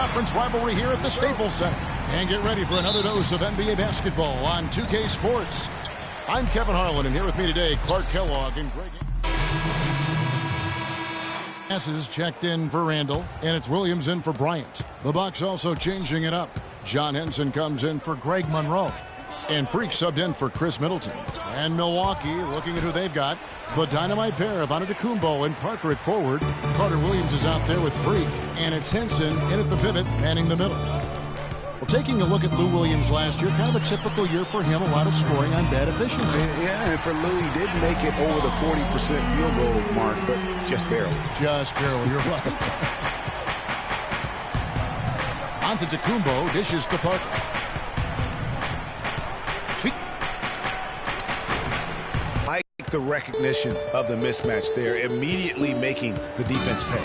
conference rivalry here at the Staples Center. And get ready for another dose of NBA basketball on 2K Sports. I'm Kevin Harlan, and here with me today, Clark Kellogg and Greg. Passes checked in for Randall, and it's Williams in for Bryant. The Bucks also changing it up. John Henson comes in for Greg Monroe. And Freak subbed in for Chris Middleton. And Milwaukee, looking at who they've got, the dynamite pair of Antetokounmpo and Parker at forward. Carter Williams is out there with Freak. And it's Henson in at the pivot, manning the middle. Well, taking a look at Lou Williams last year, kind of a typical year for him, a lot of scoring on bad efficiency. Yeah, and for Lou, he did make it over the 40% field goal mark, but just barely. Just barely, you're right. Antetokounmpo dishes to Parker. Like the recognition of the mismatch there, immediately making the defense pay.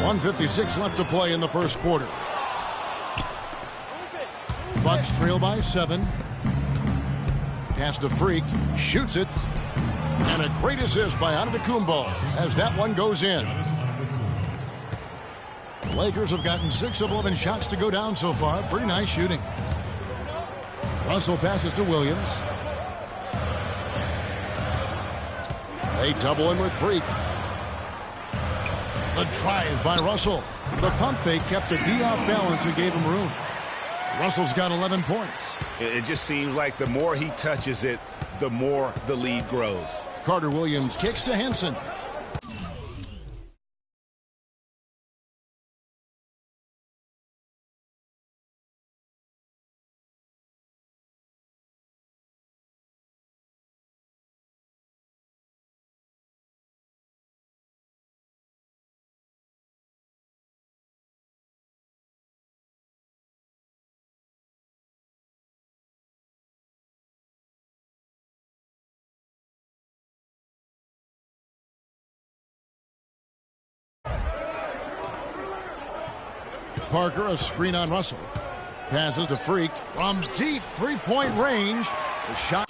1:56 left to play in the first quarter. Bucks trail by 7. Pass to Freak, shoots it, and a great assist by Antetokounmpo as that one goes in. The Lakers have gotten 6 of 11 shots to go down so far. Pretty nice shooting. Russell passes to Williams. They double in with Freak. The drive by Russell. The pump fake kept the D off balance and gave him room. Russell's got 11 points. It just seems like the more he touches it, the more the lead grows. Carter Williams kicks to Henson. Parker, a screen on Russell. Passes to Freak from deep three-point range. The shot.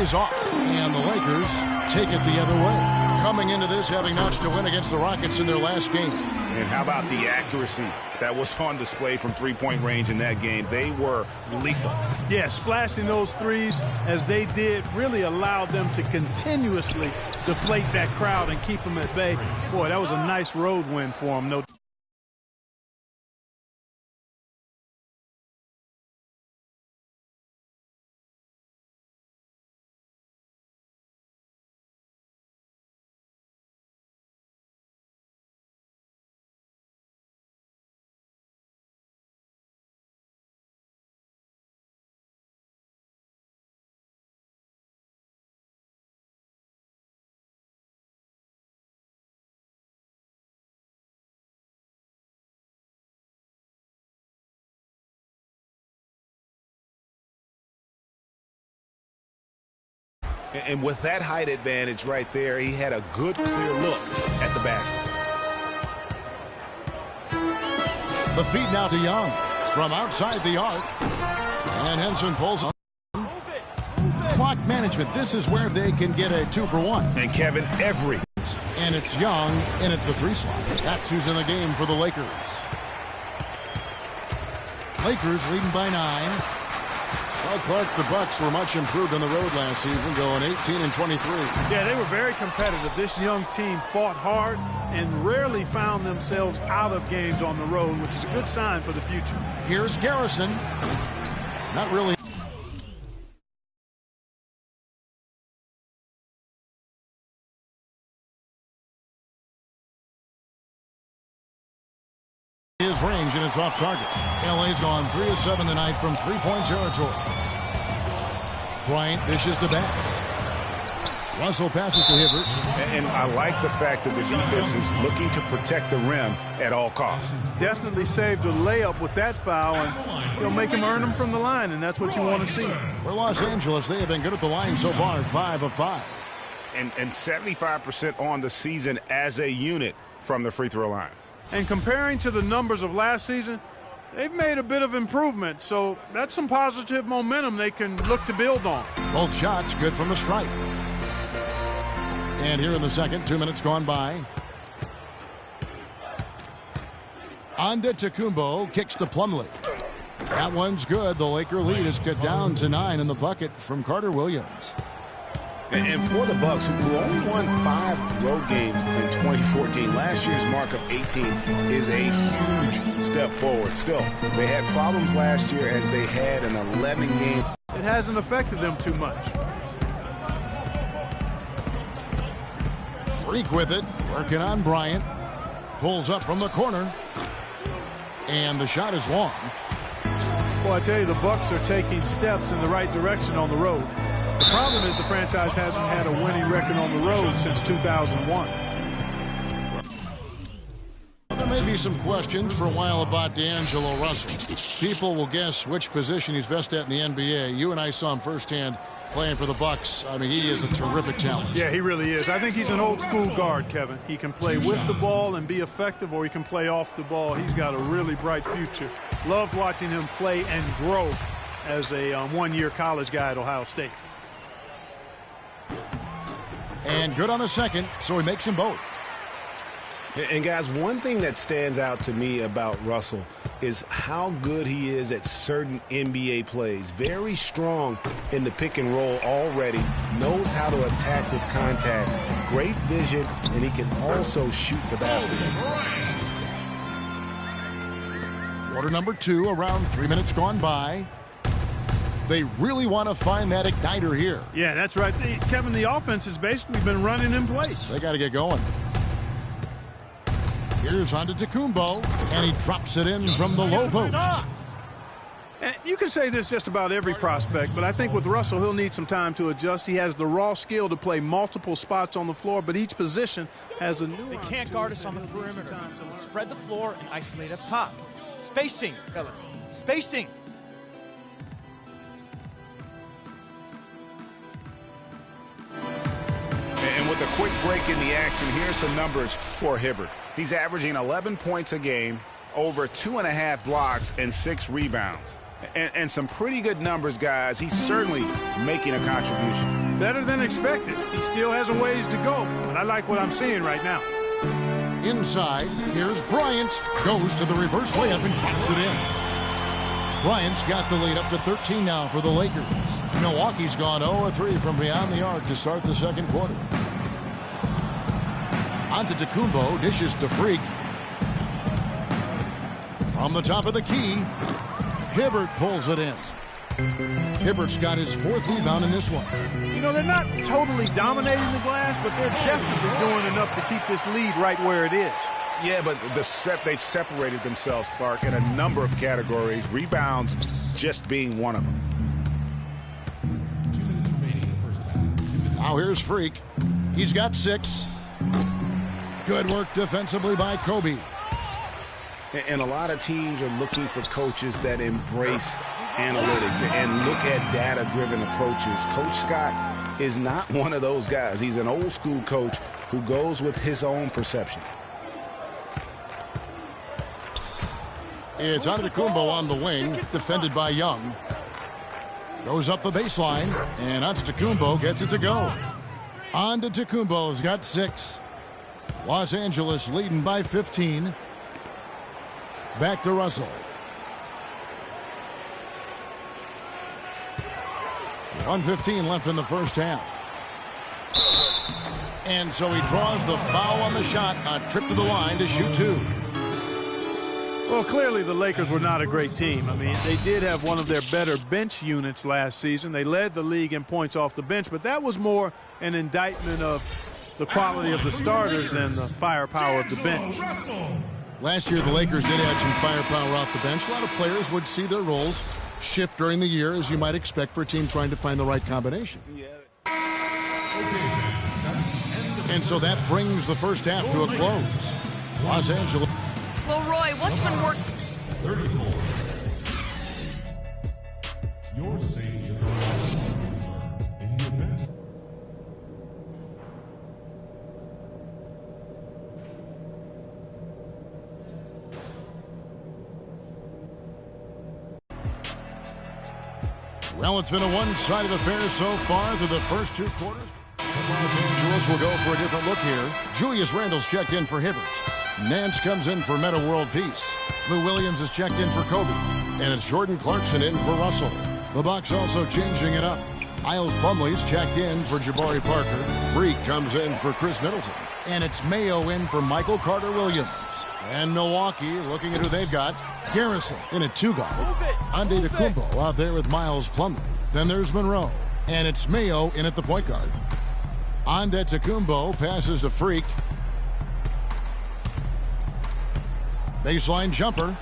is off, and the Lakers take it the other way. Coming into this, having notched a win against the Rockets in their last game. And how about the accuracy that was on display from three-point range in that game? They were lethal. Yeah, splashing those threes as they did really allowed them to continuously deflate that crowd and keep them at bay. Boy, that was a nice road win for them. No. And with that height advantage right there, he had a good, clear look at the basket. The feed now to Young from outside the arc. And Henson pulls on. Clock management. This is where they can get a 2-for-1. And Kevin, every. And it's Young in at the 3 slot. That's who's in the game for the Lakers. Lakers leading by 9. Well, Clark, the Bucks were much improved on the road last season, going 18-23. Yeah, they were very competitive. This young team fought hard and rarely found themselves out of games on the road, which is a good sign for the future. Here's Garrison. Not really. His range, and it's off target. LA's gone 3 of 7 tonight from three-point territory. Bryant dishes to Bass. Russell passes to Hibbert. And I like the fact that the defense is looking to protect the rim at all costs. Definitely saved a layup with that foul, and he'll make him earn them from the line, and that's what you want to see. For Los Angeles, they have been good at the line so far, 5 of 5. And 75% on the season as a unit from the free throw line. And comparing to the numbers of last season, they've made a bit of improvement. So that's some positive momentum they can look to build on. Both shots good from the stripe. And here in the second, 2 minutes gone by. Antetokounmpo kicks to Plumlee. That one's good. The Laker lead is cut down to 9 in the bucket from Carter Williams. And for the Bucks, who only won 5 road games in 2014, last year's mark of 18 is a huge step forward. Still, they had problems last year as they had an 11-game. It hasn't affected them too much. Freak with it, working on Bryant. Pulls up from the corner. And the shot is long. Well, I tell you, the Bucks are taking steps in the right direction on the road. The problem is the franchise hasn't had a winning record on the road since 2001. There may be some questions for a while about D'Angelo Russell. People will guess which position he's best at in the NBA. You and I saw him firsthand playing for the Bucks. I mean, he is a terrific talent. Yeah, he really is. I think he's an old school guard, Kevin. He can play with the ball and be effective, or he can play off the ball. He's got a really bright future. Loved watching him play and grow as a one-year college guy at Ohio State. And good on the second, so he makes them both. And guys, one thing that stands out to me about Russell is how good he is at certain NBA plays. Very strong in the pick and roll already. Knows how to attack with contact. Great vision, and he can also shoot the basketball. Quarter number 2, around 3 minutes gone by. They really want to find that igniter here. Yeah, that's right. Kevin, the offense has basically been running in place. They got to get going. Here's Antetokounmpo, and he drops it in from the low post. And you can say this just about every prospect, but I think with Russell, he'll need some time to adjust. He has the raw skill to play multiple spots on the floor, but each position has a new. They can't guard us on the perimeter. Spread the floor and isolate up top. Spacing, fellas. Spacing. And with a quick break in the action, here's some numbers for Hibbert. He's averaging 11 points a game, over 2.5 blocks, and 6 rebounds. And some pretty good numbers, guys. He's certainly making a contribution. Better than expected. He still has a ways to go, but I like what I'm seeing right now. Inside, here's Bryant. Goes to the reverse layup and pops it in. Bryant's got the lead up to 13 now for the Lakers. Milwaukee's gone 0-3 from beyond the arc to start the second quarter. Antetokounmpo dishes to Freak. From the top of the key, Hibbert pulls it in. Hibbert's got his 4th rebound in this one. You know, they're not totally dominating the glass, but they're definitely doing enough to keep this lead right where it is. Yeah, but they've separated themselves, Clark, in a number of categories, rebounds just being one of them. Now here's Freak. He's got 6. Good work defensively by Kobe. And a lot of teams are looking for coaches that embrace analytics and look at data-driven approaches. Coach Scott is not one of those guys. He's an old-school coach who goes with his own perception. It's Antetokounmpo on the wing, defended by Young. Goes up the baseline, and Antetokounmpo gets it to go. Antetokounmpo's got 6. Los Angeles leading by 15. Back to Russell. 1:15 left in the first half. And so he draws the foul on the shot. A trip to the line to shoot 2. Well, clearly the Lakers were not a great team. I mean, they did have one of their better bench units last season. They led the league in points off the bench, but that was more an indictment of the quality of the starters than the firepower of the bench. Last year, the Lakers did have some firepower off the bench. A lot of players would see their roles shift during the year, as you might expect for a team trying to find the right combination. And so that brings the first half to a close. Los Angeles. Well, Roy, what's been working? 34. Your safety is our concern in the event. Well, it's been a one-sided affair so far through the first 2 quarters. Los Angeles will go for a different look here. Julius Randle's checked in for Hibbert. Nance comes in for Meta World Peace. Lou Williams is checked in for Kobe. And it's Jordan Clarkson in for Russell. The Bucks also changing it up. Miles Plumlee's checked in for Jabari Parker. Freak comes in for Chris Middleton. And it's Mayo in for Michael Carter-Williams. And Milwaukee, looking at who they've got, Garrison in a 2-guard. Antetokounmpo out there with Miles Plumlee. Then there's Monroe. And it's Mayo in at the point guard. Antetokounmpo passes to Freak. Baseline jumper.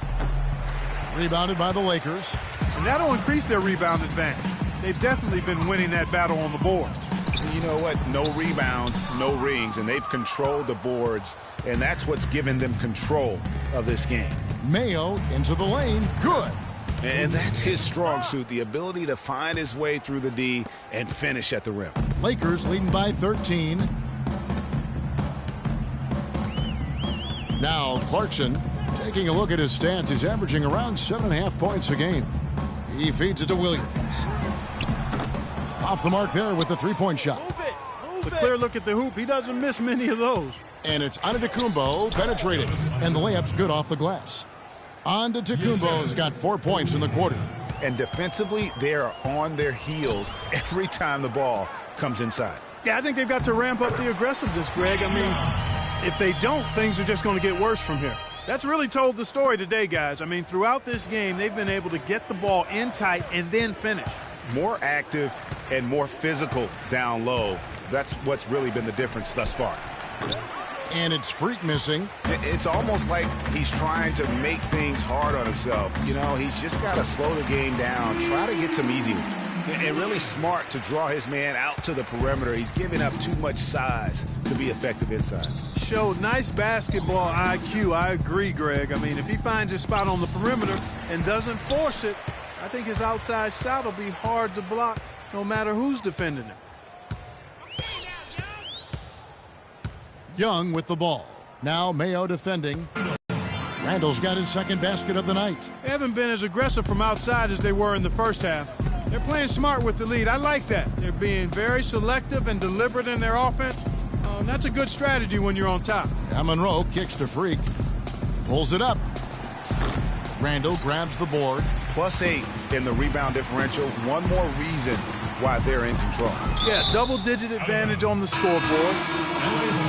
Rebounded by the Lakers. And that'll increase their rebound advantage. They've definitely been winning that battle on the boards. You know what? No rebounds, no rings, and they've controlled the boards, and that's what's given them control of this game. Mayo into the lane. Good. And that's his strong suit, the ability to find his way through the D and finish at the rim. Lakers leading by 13. Now Clarkson, taking a look at his stats, he's averaging around 7.5 points a game. He feeds it to Williams. Off the mark there with the 3-point shot. A clear look at the hoop. He doesn't miss many of those. And it's Antetokounmpo penetrating. And the layup's good off the glass. Antetokounmpo's got 4 points in the quarter. And defensively, they are on their heels every time the ball comes inside. Yeah, I think they've got to ramp up the aggressiveness, Greg. I mean, if they don't, things are just going to get worse from here. That's really told the story today, guys. I mean, throughout this game, they've been able to get the ball in tight and then finish. More active and more physical down low. That's what's really been the difference thus far. And it's Freak missing. It's almost like he's trying to make things hard on himself. You know, he's just got to slow the game down, try to get some easy ones. And really smart to draw his man out to the perimeter. He's giving up too much size to be effective inside. Showed nice basketball IQ. I agree, Greg. I mean, if he finds his spot on the perimeter and doesn't force it, I think his outside shot will be hard to block no matter who's defending him. Young with the ball. Now Mayo defending. Randall's got his second basket of the night. They haven't been as aggressive from outside as they were in the first half. They're playing smart with the lead. I like that. They're being very selective and deliberate in their offense. That's a good strategy when you're on top. Monroe kicks to Freak. Pulls it up. Randall grabs the board. +8 in the rebound differential. One more reason why they're in control. Yeah, double-digit advantage on the scoreboard.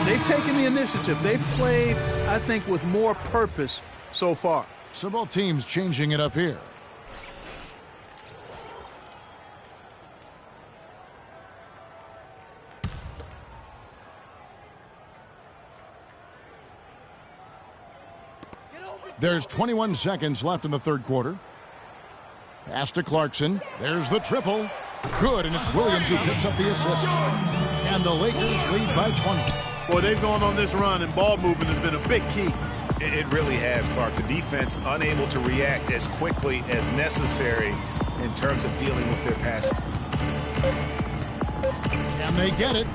They've taken the initiative. They've played, I think, with more purpose so far. So both teams changing it up here. There's 21 seconds left in the third quarter. Pass to Clarkson. There's the triple. Good, and it's Williams who picks up the assist. And the Lakers lead by 20. Boy, they've gone on this run, and ball movement has been a big key. It really has, Clark. The defense unable to react as quickly as necessary in terms of dealing with their passing. Can they get it?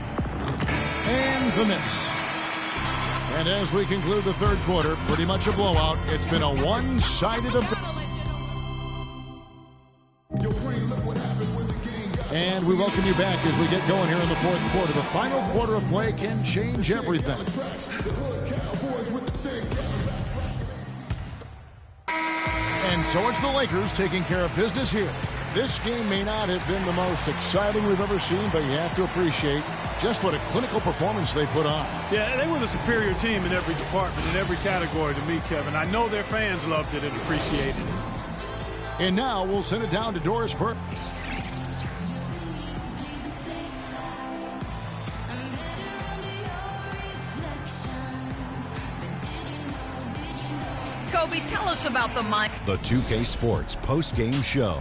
And the miss. And as we conclude the third quarter, pretty much a blowout. It's been a one-sided affair. And we welcome you back as we get going here in the fourth quarter. The final quarter of play can change everything. And so it's the Lakers taking care of business here. This game may not have been the most exciting we've ever seen, but you have to appreciate just what a clinical performance they put on. Yeah, they were the superior team in every department, in every category to me, Kevin. I know their fans loved it and appreciated it. And now we'll send it down to Doris Burke. Kobe, tell us about the mic. The 2K Sports post-game show.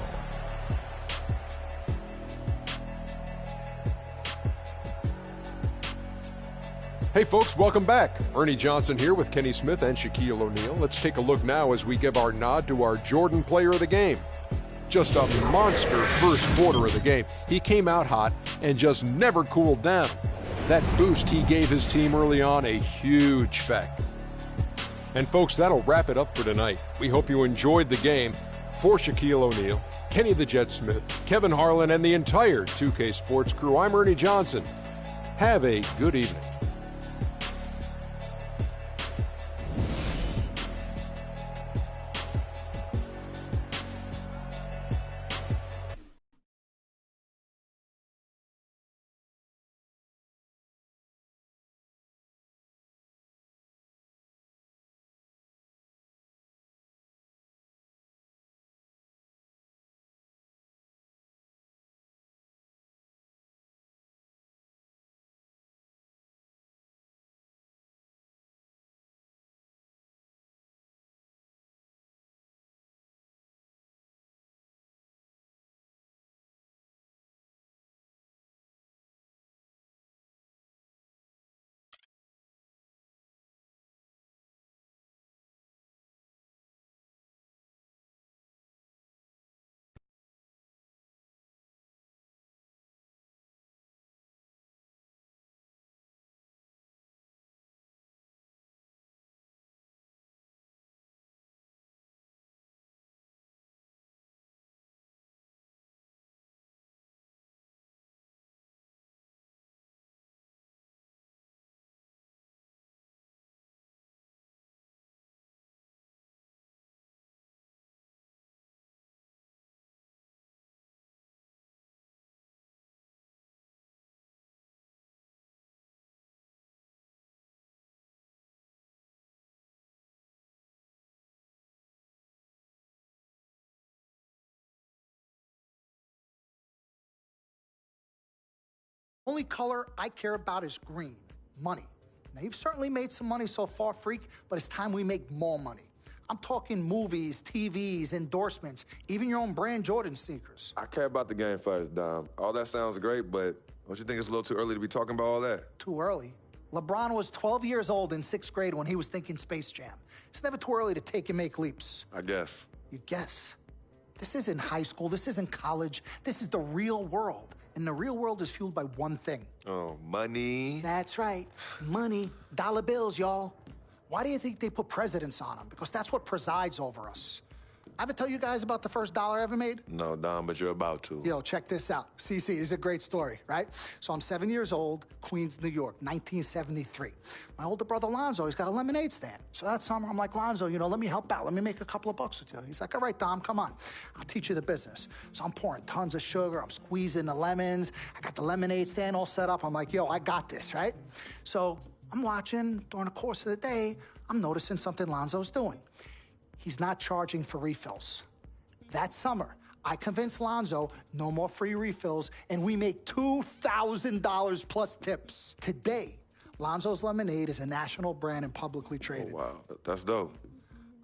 Hey folks, welcome back. Ernie Johnson here with Kenny Smith and Shaquille O'Neal. Let's take a look now as we give our nod to our Jordan player of the game. Just a monster first quarter of the game. He came out hot and just never cooled down. That boost he gave his team early on, a huge fact. And folks, that'll wrap it up for tonight. We hope you enjoyed the game. For Shaquille O'Neal, Kenny the Jet Smith, Kevin Harlan, and the entire 2K Sports crew, I'm Ernie Johnson. Have a good evening. Only color I care about is green, money. Now, you've certainly made some money so far, Freak, but it's time we make more money. I'm talking movies, TVs, endorsements, even your own brand Jordan sneakers. I care about the game first, Dom. All that sounds great, but don't you think it's a little too early to be talking about all that? Too early? LeBron was 12 years old in 6th grade when he was thinking Space Jam. It's never too early to take and make leaps. I guess. You guess? This isn't high school. This isn't college. This is the real world. And the real world is fueled by one thing. Oh, money. That's right. Money. Dollar bills, y'all. Why do you think they put presidents on them? Because that's what presides over us. I ever tell you guys about the first dollar I ever made? No, Dom, but you're about to. Yo, check this out. CC, this is a great story, right? So I'm 7 years old, Queens, New York, 1973. My older brother, Lonzo, he's got a lemonade stand. So that summer, I'm like, Lonzo, let me help out. Let me make a couple of bucks with you. He's like, all right, Dom, come on. I'll teach you the business. So I'm pouring tons of sugar. I'm squeezing the lemons. I got the lemonade stand all set up. I'm like, yo, I got this, right? So I'm watching during the course of the day. I'm noticing something Lonzo's doing. He's not charging for refills. That summer, I convinced Lonzo no more free refills, and we make $2,000 plus tips. Today, Lonzo's Lemonade is a national brand and publicly traded. Oh, wow. That's dope.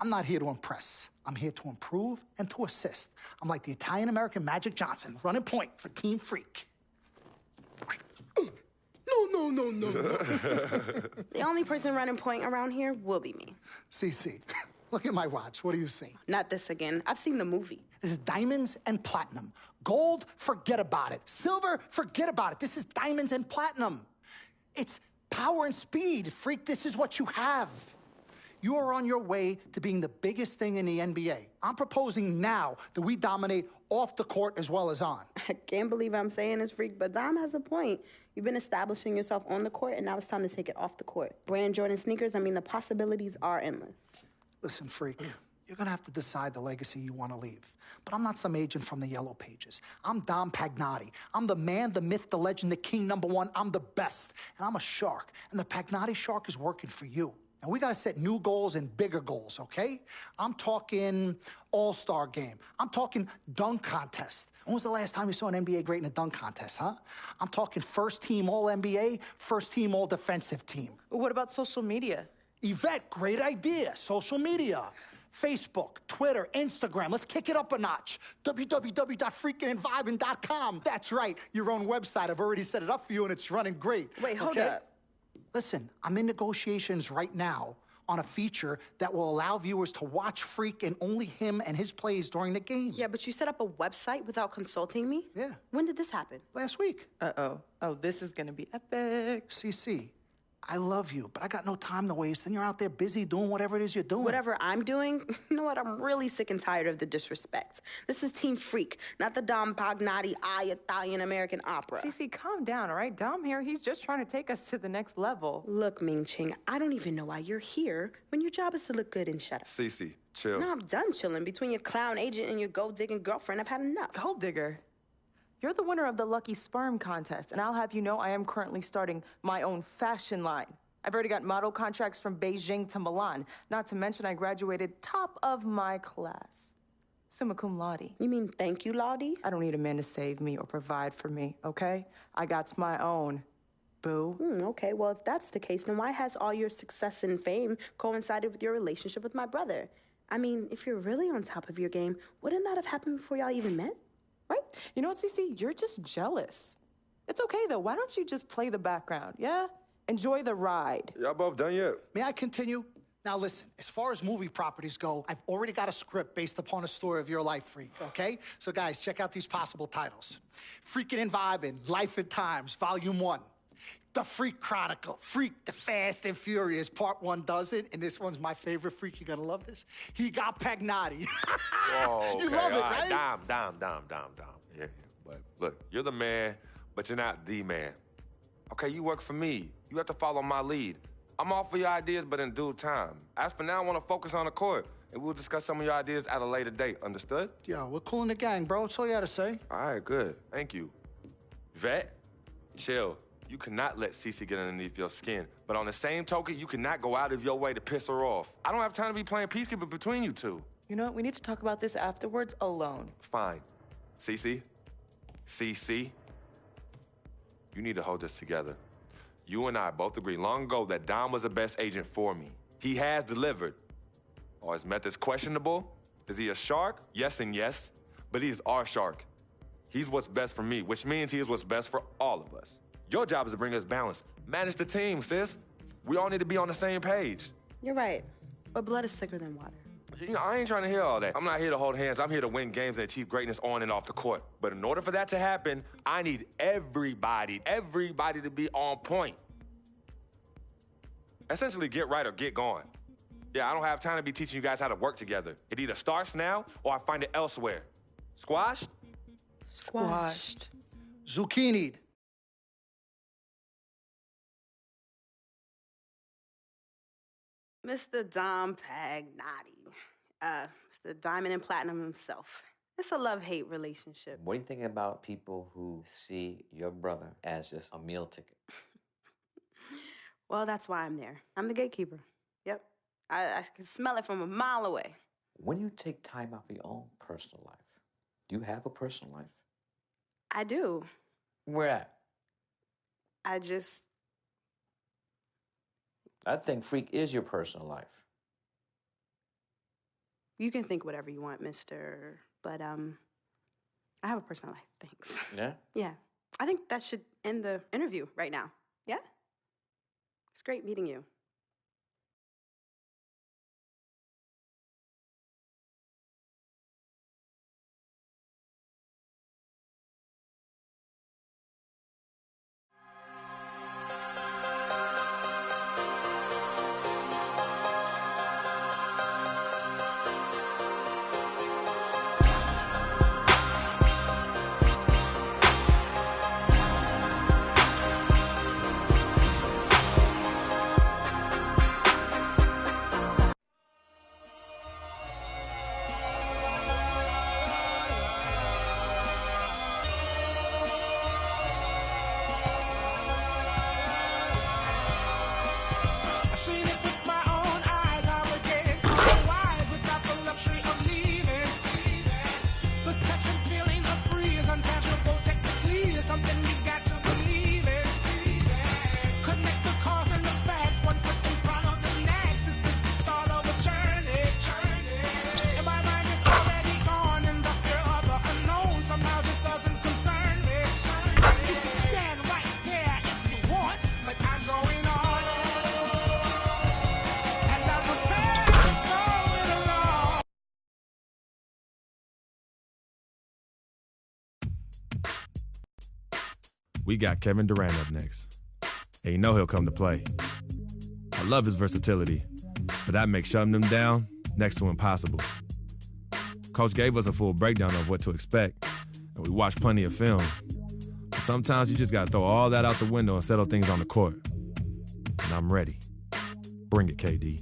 I'm not here to impress. I'm here to improve and to assist. I'm like the Italian-American Magic Johnson, running point for Team Freak. No. The only person running point around here will be me. CC. Look at my watch. What do you see? Not this again. I've seen the movie. This is diamonds and platinum. Gold, forget about it. Silver, forget about it. This is diamonds and platinum. It's power and speed. Freak, this is what you have. You are on your way to being the biggest thing in the NBA. I'm proposing now that we dominate off the court as well as on. I can't believe I'm saying this, Freak, but Dom has a point. You've been establishing yourself on the court, and now it's time to take it off the court. Brand Jordan sneakers, the possibilities are endless. Listen, Freak, you're gonna have to decide the legacy you want to leave. But I'm not some agent from the Yellow Pages. I'm Dom Pagnotti. I'm the man, the myth, the legend, the king, #1. I'm the best. And I'm a shark. And the Pagnotti shark is working for you. And we gotta set new goals and bigger goals, okay? I'm talking all-star game. I'm talking dunk contest. When was the last time you saw an NBA great in a dunk contest, huh? I'm talking first team All-NBA, first team All-Defensive team. What about social media? Yvette, great idea. Social media. Facebook, Twitter, Instagram. Let's kick it up a notch. www.freakingandvibing.com. That's right, your own website. I've already set it up for you, and it's running great. Wait, hold up. Listen, I'm in negotiations right now on a feature that will allow viewers to watch Freak and only him and his plays during the game. Yeah, but you set up a website without consulting me? Yeah. When did this happen? Last week. Uh-oh. Oh, this is gonna be epic. CC, I love you, but I got no time to waste, and you're out there busy doing whatever it is you're doing. Whatever I'm doing? You know what? I'm really sick and tired of the disrespect. This is Team Freak, not the Dom Pagnotti Italian-American opera. Cece, calm down, all right? Dom here, he's just trying to take us to the next level. Look, Ming Ching, I don't even know why you're here when your job is to look good and shut up. Cece, chill. No, I'm done chilling. Between your clown agent and your gold-digging girlfriend, I've had enough. Gold digger? You're the winner of the Lucky Sperm contest, and I'll have you know I am currently starting my own fashion line. I've already got model contracts from Beijing to Milan, not to mention I graduated top of my class. Summa cum laude. You mean thank you, Laude? I don't need a man to save me or provide for me, okay? I got my own, boo. Okay, well, if that's the case, then why has all your success and fame coincided with your relationship with my brother? If you're really on top of your game, wouldn't that have happened before y'all even met? Right? You know what, Cece? You're just jealous. It's okay, though. Why don't you just play the background, yeah? Enjoy the ride. Y'all both done yet? May I continue? Now listen, as far as movie properties go, I've already got a script based upon a story of your life, Freak, okay? So guys, check out these possible titles. Freaking and Vibing, Life and Times, Volume 1. The Freak Chronicle, Freak the Fast and Furious, Part 1 does it, and this one's my favorite, Freak, you're gonna love this. He got Pagnotti. Whoa, You love it, all right? Dom. Yeah, but look, you're the man, but you're not the man. Okay, you work for me. You have to follow my lead. I'm all for your ideas, but in due time. As for now, I want to focus on the court, and we'll discuss some of your ideas at a later date. Understood? Yo, we're cool in the gang, bro. That's all you gotta say. All right, good. Thank you. Vet, chill. You cannot let Cece get underneath your skin. But on the same token, you cannot go out of your way to piss her off. I don't have time to be playing peacekeeper between you two. You know what? We need to talk about this afterwards alone. Fine. Cece, you need to hold this together. You and I both agreed long ago that Dom was the best agent for me. He has delivered. Are his methods questionable? Is he a shark? Yes and yes. But he is our shark. He's what's best for me, which means he is what's best for all of us. Your job is to bring us balance. Manage the team, sis. We all need to be on the same page. You're right. But blood is thicker than water. You know, I ain't trying to hear all that. I'm not here to hold hands. I'm here to win games and achieve greatness on and off the court. But in order for that to happen, I need everybody to be on point. Essentially, get right or get gone. Yeah, I don't have time to be teaching you guys how to work together. It either starts now or I find it elsewhere. Squashed? Squashed. Zucchini'd. Mr. Dom Pagnotti. Mr. Diamond and Platinum himself. It's a love-hate relationship. What do you think about people who see your brother as just a meal ticket? Well, that's why I'm there. I'm the gatekeeper. Yep. I can smell it from a mile away. When you take time out for your own personal life, do you have a personal life? I do. Where at? I think Freak is your personal life. You can think whatever you want, mister. But, I have a personal life. Thanks. Yeah? Yeah. I think that should end the interview right now. Yeah? It's great meeting you. We got Kevin Durant up next. And you know he'll come to play. I love his versatility, but that makes shutting him down next to impossible. Coach gave us a full breakdown of what to expect, and we watched plenty of film. But sometimes you just gotta throw all that out the window and settle things on the court. And I'm ready. Bring it, KD.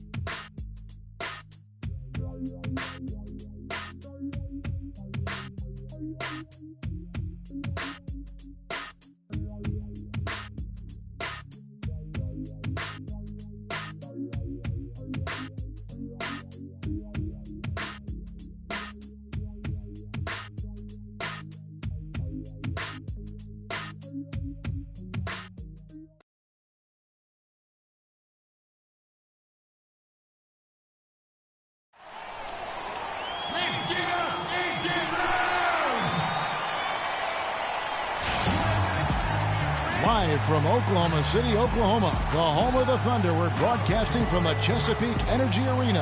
Live from Oklahoma City, Oklahoma, the home of the Thunder, we're broadcasting from the Chesapeake Energy Arena.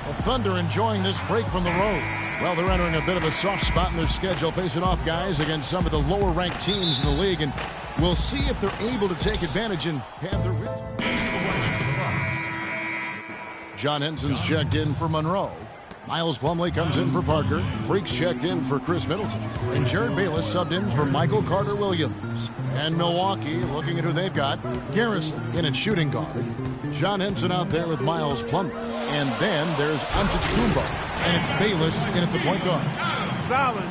The Thunder enjoying this break from the road. Well, they're entering a bit of a soft spot in their schedule, facing off guys against some of the lower-ranked teams in the league, and we'll see if they're able to take advantage and have their... John Henson's checked in for Monroe. Miles Plumlee comes in for Parker. Freaks checked in for Chris Middleton. And Jared Bayless subbed in for Michael Carter-Williams. And Milwaukee, looking at who they've got, Garrison in at shooting guard. John Henson out there with Miles Plumlee. And then there's Antetokounmpo. And it's Bayless in at the point guard.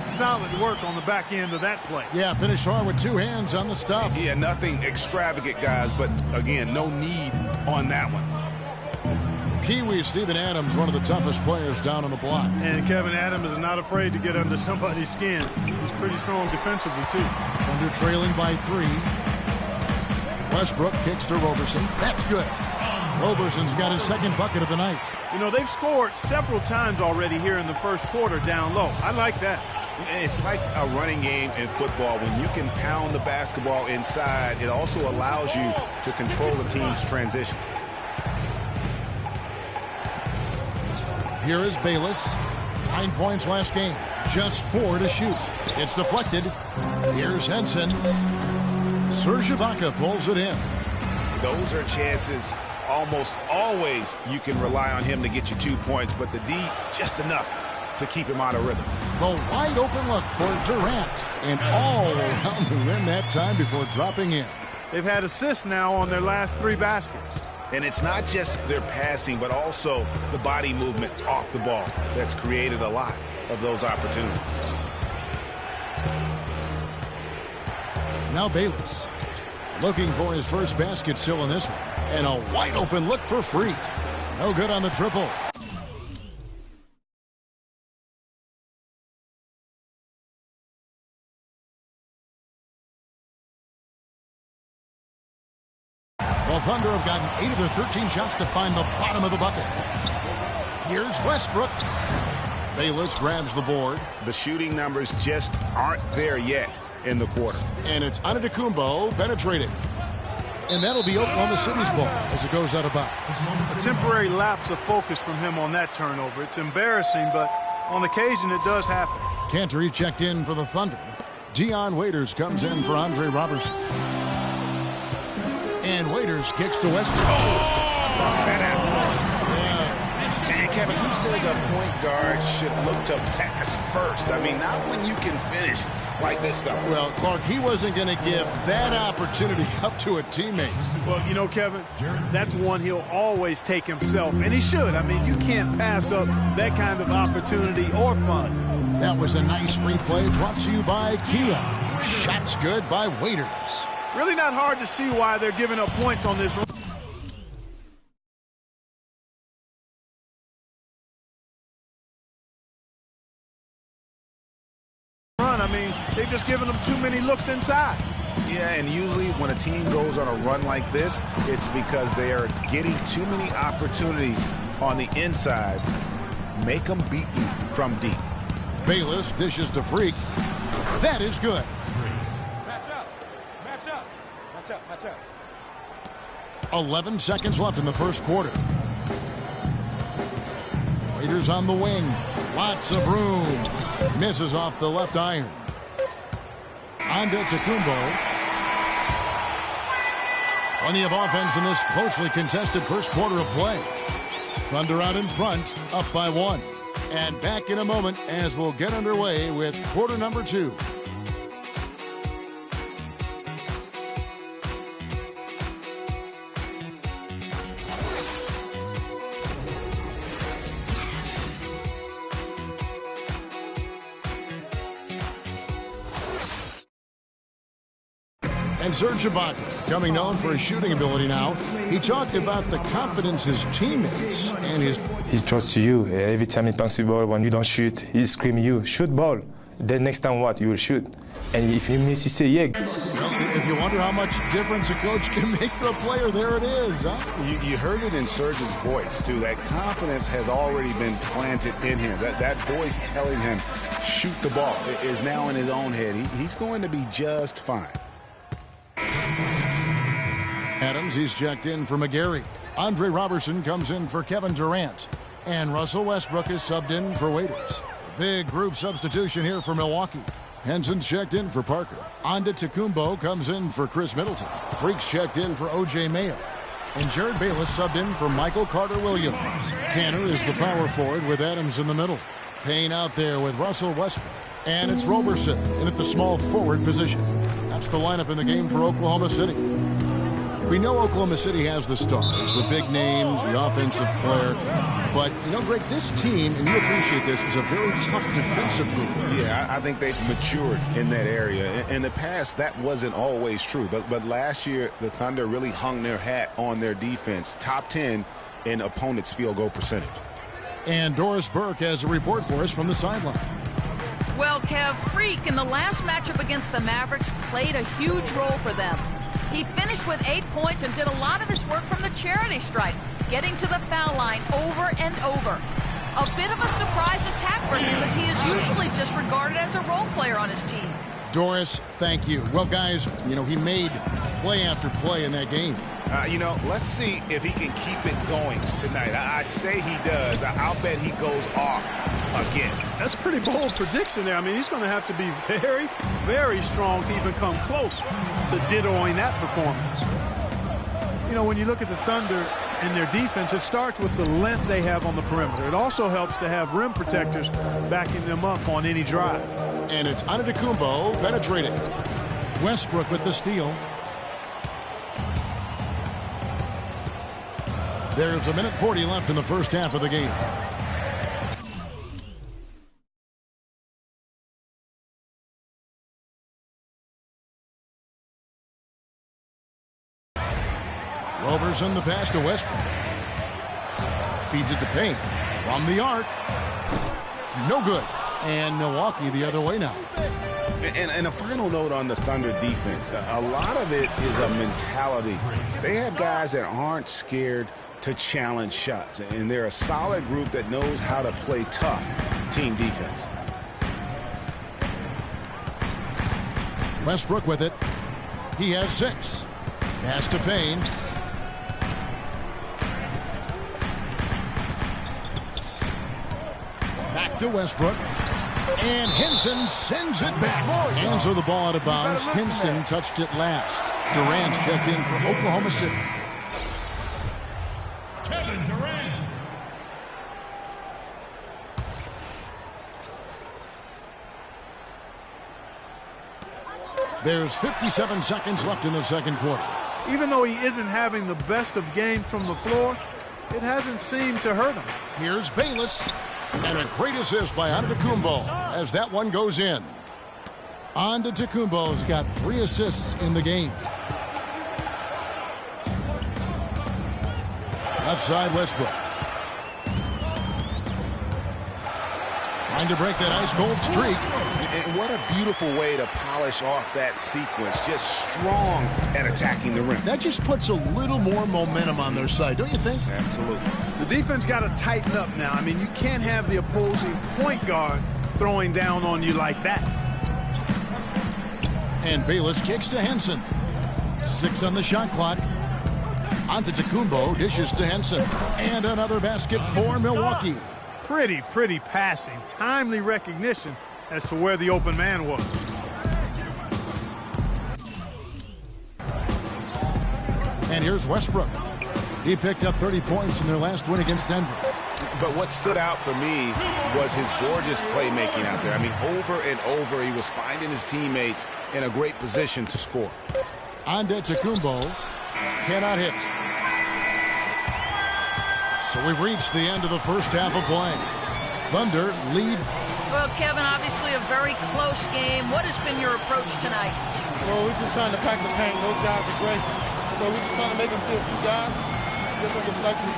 Solid work on the back end of that play. Yeah, finished hard with two hands on the stuff. Yeah, nothing extravagant, guys, but again, no need on that one. Kiwi Steven Adams, one of the toughest players down on the block. And Kevin Adams is not afraid to get under somebody's skin. He's pretty strong defensively, too. Thunder trailing by 3. Westbrook kicks to Roberson. That's good. Roberson's got his second bucket of the night. You know, they've scored several times already here in the first quarter down low. I like that. It's like a running game in football. When you can pound the basketball inside, it also allows you to control the team's transition. Here is Bayless. 9 points last game. Just 4 to shoot. It's deflected. Here's Henson. Serge Ibaka pulls it in. those are chances almost always you can rely on him to get you 2 points, but the D, just enough to keep him out of rhythm. The wide open look for Durant, and all around the rim that time before dropping in. They've had assists now on their last 3 baskets. And it's not just their passing, but also the body movement off the ball that's created a lot of those opportunities. Now Bayless, looking for his first basket still in this one. And a wide open look for Freak. No good on the triple. The Thunder have gotten 8 of their 13 shots to find the bottom of the bucket. Here's Westbrook. Bayless grabs the board. The shooting numbers just aren't there yet in the quarter. And it's Antetokounmpo penetrating. And that'll be Oklahoma City's ball as it goes out of bounds. A temporary lapse of focus from him on that turnover. It's embarrassing, but on occasion it does happen. Cantor checked in for the Thunder. Dion Waiters comes in for Andre Robertson. And Waiters kicks to Westbrook. And Kevin, who says a point guard should look to pass first? I mean, not when you can finish like this guy. Well, Clark, he wasn't going to give that opportunity up to a teammate. Well, you know, Kevin, that's one he'll always take himself, and he should. I mean, you can't pass up that kind of opportunity or fun. That was a nice replay brought to you by Kia. Shots good by Waiters. Really not hard to see why they're giving up points on this. I mean, they've just given them too many looks inside. Yeah, and usually when a team goes on a run like this, it's because they are getting too many opportunities on the inside. Make them beat you from deep. Bayless dishes to Freak. That is good. Match up. Match up. Match up. Match up. 11 seconds left in the first quarter. Waiters on the wing. Lots of room. Misses off the left iron. Antetokounmpo. Plenty of offense in this closely contested first quarter of play. Thunder out in front, up by 1. And back in a moment as we'll get underway with quarter number 2. And Serge Ibaka, becoming known for his shooting ability now, he talked about the confidence his teammates and his... He trusts you. Every time he passes the ball, when you don't shoot, he screams you, shoot ball. Then next time what? You will shoot. And if you miss, you say, yeah. Well, if you wonder how much difference a coach can make for a player, there it is, huh? You heard it in Serge's voice, too. That confidence has already been planted in him. That voice telling him, shoot the ball, is now in his own head. He's going to be just fine. Adams, he's checked in for McGarry. Andre Robertson comes in for Kevin Durant. And Russell Westbrook is subbed in for Waiters. A big group substitution here for Milwaukee. Henson's checked in for Parker. Antetokounmpo comes in for Chris Middleton. Freak's checked in for O.J. Mayo. And Jared Bayless subbed in for Michael Carter-Williams. Tanner is the power forward with Adams in the middle. Payne out there with Russell Westbrook. And it's Roberson in at the small forward position. That's the lineup in the game for Oklahoma City. We know Oklahoma City has the stars, the big names, the offensive flair. But, you know, Greg, this team, and you appreciate this, is a very tough defensive group. Yeah, I think they've matured in that area. In the past, that wasn't always true. But last year, the Thunder really hung their hat on their defense. Top 10 in opponents' field goal percentage. And Doris Burke has a report for us from the sideline. Well, Kev, Freak in the last matchup against the Mavericks played a huge role for them. He finished with 8 points and did a lot of his work from the charity stripe, getting to the foul line over and over. A bit of a surprise attack for him, as he is usually just regarded as a role player on his team. Doris, thank you. Well, guys, you know, he made play after play in that game. Let's see if he can keep it going tonight. I say he does. I'll bet he goes off again. That's a pretty bold prediction there. I mean, he's going to have to be very, very strong to even come close to dittoing that performance. You know, when you look at the Thunder and their defense, it starts with the length they have on the perimeter. It also helps to have rim protectors backing them up on any drive. And it's Antetokounmpo penetrating. Westbrook with the steal. There's 1:40 left in the first half of the game. Roberson the pass to Westbrook. Feeds it to Payne. From the arc. No good. And Milwaukee the other way now. And a final note on the Thunder defense. A lot of it is a mentality. They have guys that aren't scared to challenge shots. And they're a solid group that knows how to play tough team defense. Westbrook with it. He has 6. Pass to Payne. Back to Westbrook. And Henson sends it back. Hands of the ball out of bounds. Henson touched it last. Durant checked in for Oklahoma City. Kevin Durant. There's 57 seconds left in the second quarter. Even though he isn't having the best of games from the floor, it hasn't seemed to hurt him. Here's Bayless. And a great assist by Antetokounmpo as that one goes in. Antetokounmpo's got 3 assists in the game. Left side, Westbrook. Trying to break that ice-cold streak. And what a beautiful way to polish off that sequence. Just strong at attacking the rim. That just puts a little more momentum on their side, don't you think? Absolutely. The defense got to tighten up now. I mean, you can't have the opposing point guard throwing down on you like that. And Bayless kicks to Henson. 6 on the shot clock. Antetokounmpo dishes to Henson. And another basket for Milwaukee. Pretty passing. Timely recognition as to where the open man was. And here's Westbrook. He picked up 30 points in their last win against Denver. But what stood out for me was his gorgeous playmaking out there. I mean, over and over, he was finding his teammates in a great position to score. Antetokounmpo cannot hit. So we've reached the end of the first half of play. Thunder lead. Well, Kevin, obviously a very close game. What has been your approach tonight? Well, we're just trying to pack the paint. Those guys are great. So we're just trying to make them see a few guys, get some deflection.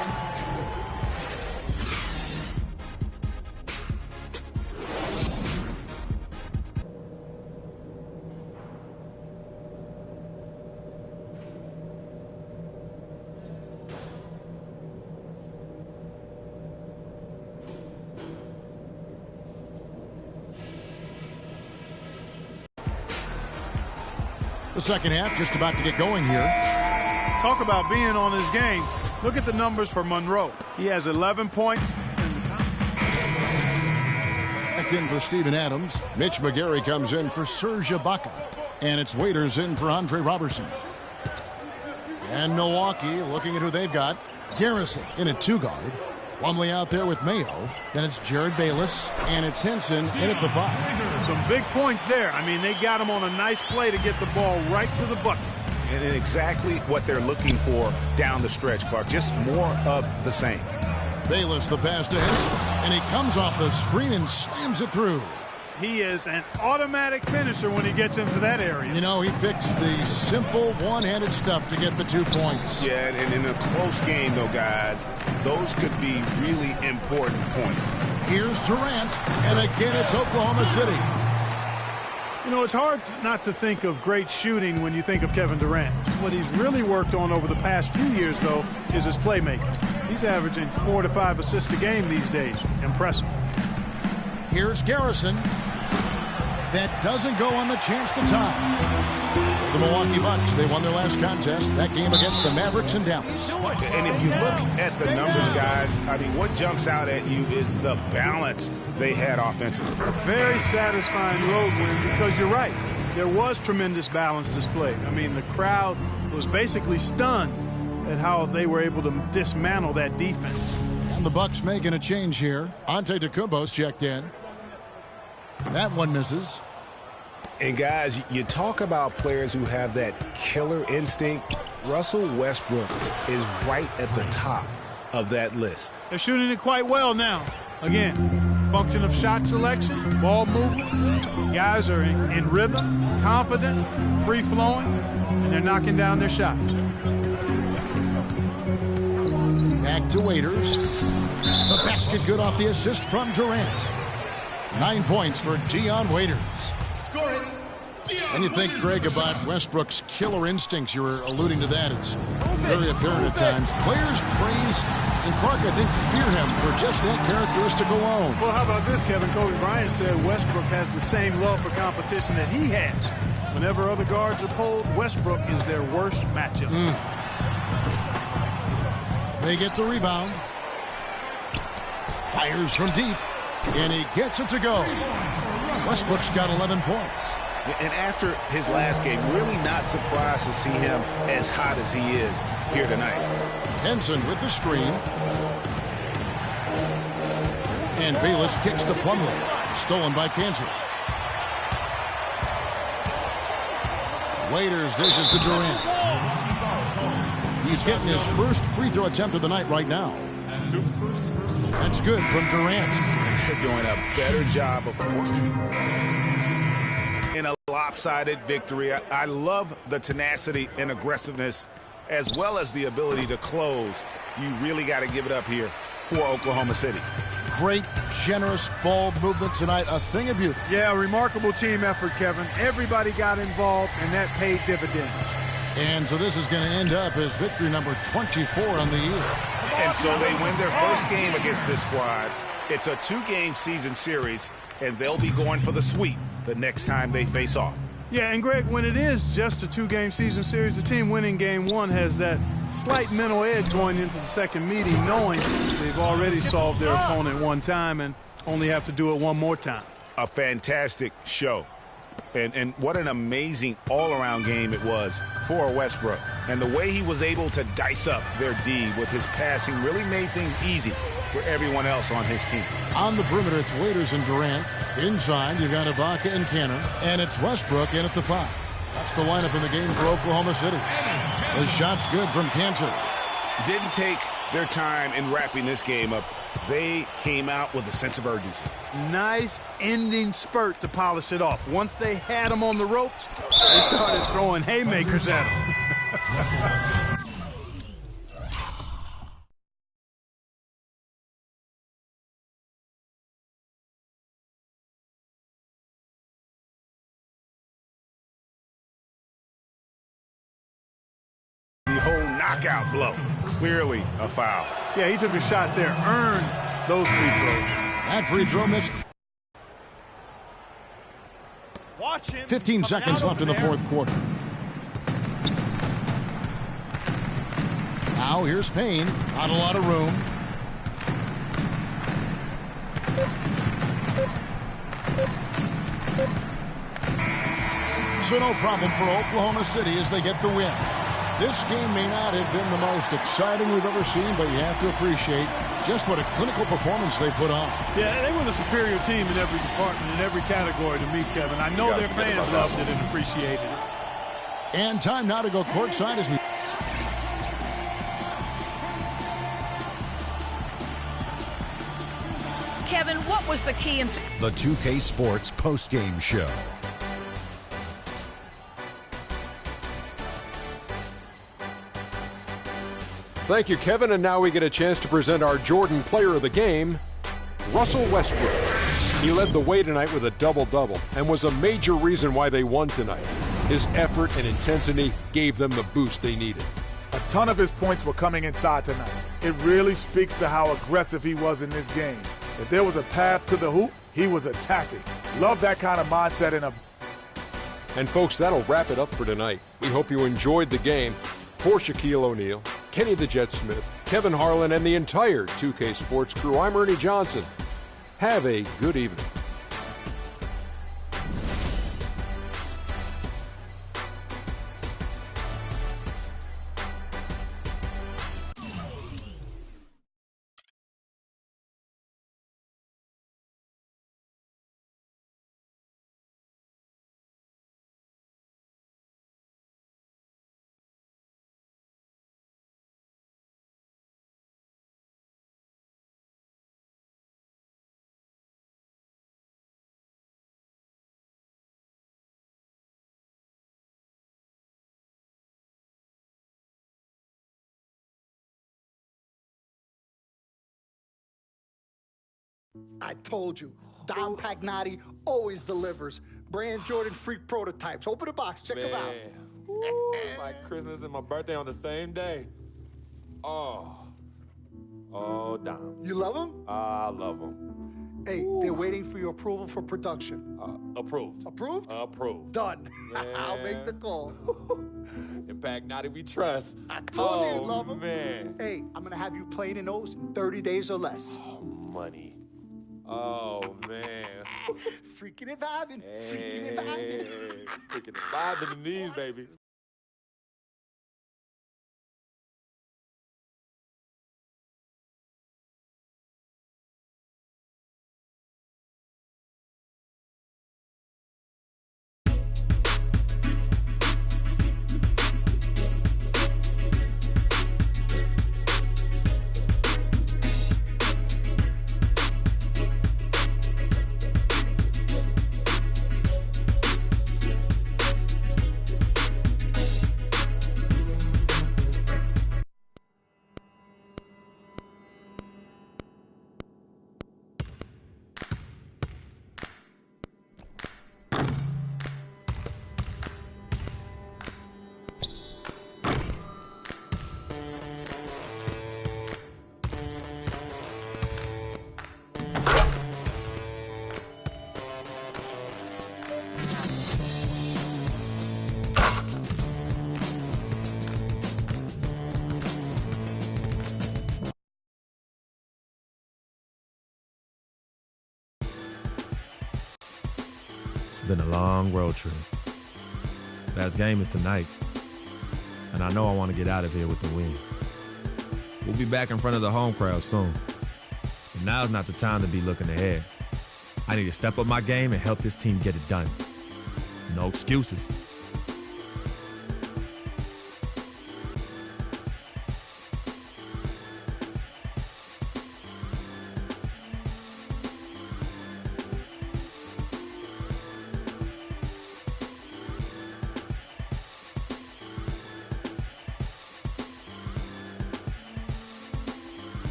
The second half just about to get going here. Talk about being on his game. Look at the numbers for Monroe. He has 11 points. Back in for Steven Adams. Mitch McGarry comes in for Serge Ibaka. And it's Waiters in for Andre Robertson. And Milwaukee looking at who they've got. Garrison in at 2-guard. Plumlee out there with Mayo. Then it's Jared Bayless. And it's Henson in at the 5. Some big points there. I mean, they got him on a nice play to get the ball right to the bucket. And exactly what they're looking for down the stretch, Clark. Just more of the same. Bayless the pass to Henson. And he comes off the screen and slams it through. He is an automatic finisher when he gets into that area. You know, he picks the simple one-handed stuff to get the 2 points. Yeah, and in a close game, though, guys, those could be really important points. Here's Durant, and again it's Oklahoma City. You know, it's hard not to think of great shooting when you think of Kevin Durant. What he's really worked on over the past few years, though, is his playmaking. He's averaging 4 to 5 assists a game these days. Impressive. Here's Garrison. That doesn't go on the chance to tie. The Milwaukee Bucks, they won their last contest, that game against the Mavericks in Dallas. And if you look at the numbers, guys, I mean, what jumps out at you is the balance they had offensively. Very satisfying road win because you're right. There was tremendous balance displayed. I mean, the crowd was basically stunned at how they were able to dismantle that defense. And the Bucks making a change here. Antetokounmpo's checked in. That one misses. And guys, you talk about players who have that killer instinct. Russell Westbrook is right at the top of that list. They're shooting it quite well now. Again, function of shot selection, ball movement. Guys are in rhythm, confident, free-flowing, and they're knocking down their shots. Back to Waiters. The basket good off the assist from Durant. 9 points for Dion Waiters. And you think, Greg, about Westbrook's killer instincts. You were alluding to that. It's very apparent at times. Players praise, and Clark, I think, fear him for just that characteristic alone. Well, how about this, Kevin? Kobe Bryant said Westbrook has the same love for competition that he has. Whenever other guards are pulled, Westbrook is their worst matchup. They get the rebound. Fires from deep, and he gets it to go. Westbrook's got 11 points. And after his last game, really not surprised to see him as hot as he is here tonight. Henson with the screen. And Bayless kicks to Plumlee. Stolen by Cantor. Waiters dishes to Durant. He's getting his first free throw attempt of the night right now. That's good from Durant. They're doing a better job of in a lopsided victory. I love the tenacity and aggressiveness as well as the ability to close. You really got to give it up here for Oklahoma City. Great, generous ball movement tonight. A thing of beauty. Yeah, a remarkable team effort, Kevin. Everybody got involved, and that paid dividends. And so this is going to end up as victory number 24 on the year. And so they win their first game against this squad. It's a 2-game season series, and they'll be going for the sweep the next time they face off. Yeah, and Greg, when it is just a 2-game season series, the team winning game 1 has that slight mental edge going into the second meeting, knowing they've already solved their opponent one time and only have to do it one more time. A fantastic show. And what an amazing all-around game it was for Westbrook. And the way he was able to dice up their D with his passing really made things easy for everyone else on his team. On the perimeter, it's Waiters and Durant. Inside, you got Ibaka and Cantor. And it's Westbrook in at the 5. That's the lineup in the game for Oklahoma City. The shot's good from Cantor. Didn't take their time in wrapping this game up. They came out with a sense of urgency. Nice ending spurt to polish it off. Once they had him on the ropes, they started throwing haymakers at him. The whole knockout blow. Clearly a foul. Yeah, he took a shot there. Earned those free throws. That free throw missed. 15 seconds left in the fourth quarter. Now here's Payne. Not a lot of room. So no problem for Oklahoma City as they get the win. This game may not have been the most exciting we've ever seen, but you have to appreciate just what a clinical performance they put on. Yeah, they were the superior team in every department, in every category to me, Kevin. I know their fans loved it and appreciated it. And time now to go courtside as we... Kevin, what was the key in... The 2K Sports postgame show. Thank you, Kevin. And now we get a chance to present our Jordan player of the game, Russell Westbrook. He led the way tonight with a double-double and was a major reason why they won tonight. His effort and intensity gave them the boost they needed. A ton of his points were coming inside tonight. It really speaks to how aggressive he was in this game. If there was a path to the hoop, he was attacking. Love that kind of mindset in a... And folks, that'll wrap it up for tonight. We hope you enjoyed the game. For Shaquille O'Neal, Kenny the Jet Smith, Kevin Harlan, and the entire 2K Sports crew, I'm Ernie Johnson. Have a good evening. I told you, Dom Pagnotti always delivers. Brand Jordan Freak prototypes. Open the box, check them out. Ooh, it's like Christmas and my birthday on the same day. Oh, Dom. You love them? I love them. Hey, they're waiting for your approval for production. Approved. Approved? Approved. Done. I'll make the call. In Pagnotti we trust. I told you you'd love them. Man. Hey, I'm gonna have you playing in those in 30 days or less. Money. Oh, man. Freaking and vibing. Freaking and vibing. Freaking and vibing in these, baby. It's been a long road trip. Last game is tonight, and I know I want to get out of here with the win. We'll be back in front of the home crowd soon, but now's not the time to be looking ahead. I need to step up my game and help this team get it done. No excuses.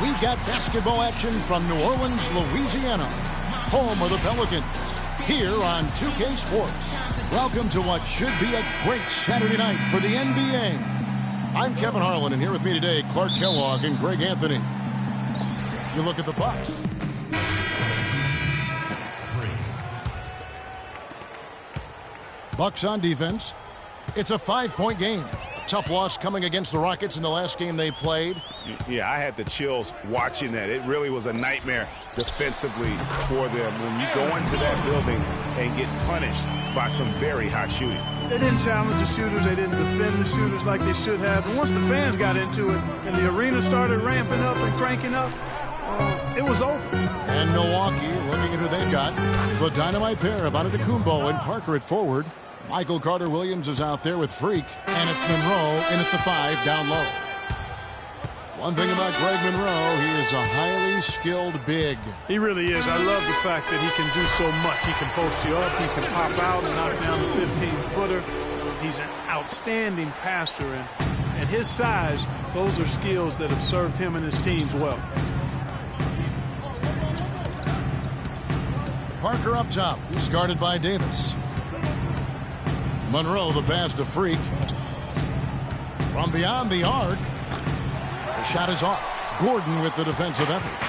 We got basketball action from New Orleans, Louisiana, home of the Pelicans, here on 2K Sports. Welcome to what should be a great Saturday night for the NBA. I'm Kevin Harlan, and here with me today, Clark Kellogg and Greg Anthony. You look at the Bucks. Bucks on defense. It's a 5-point game. Tough loss coming against the Rockets in the last game they played. Yeah, I had the chills watching that. It really was a nightmare defensively for them when you go into that building and get punished by some very hot shooting. They didn't challenge the shooters. They didn't defend the shooters like they should have. And once the fans got into it and the arena started ramping up and cranking up, it was over. And Milwaukee, looking at who they've got, the dynamite pair of Antetokounmpo and Parker at forward. Michael Carter-Williams is out there with Freak, and it's Monroe in at the 5 down low. One thing about Greg Monroe, he is a highly skilled big. He really is. I love the fact that he can do so much. He can post you up, he can pop out and knock down the 15-footer. He's an outstanding passer, and at his size, those are skills that have served him and his teams well. Parker up top. He's guarded by Davis. Monroe, the pass to Freak. From beyond the arc. The shot is off. Gordon with the defensive effort.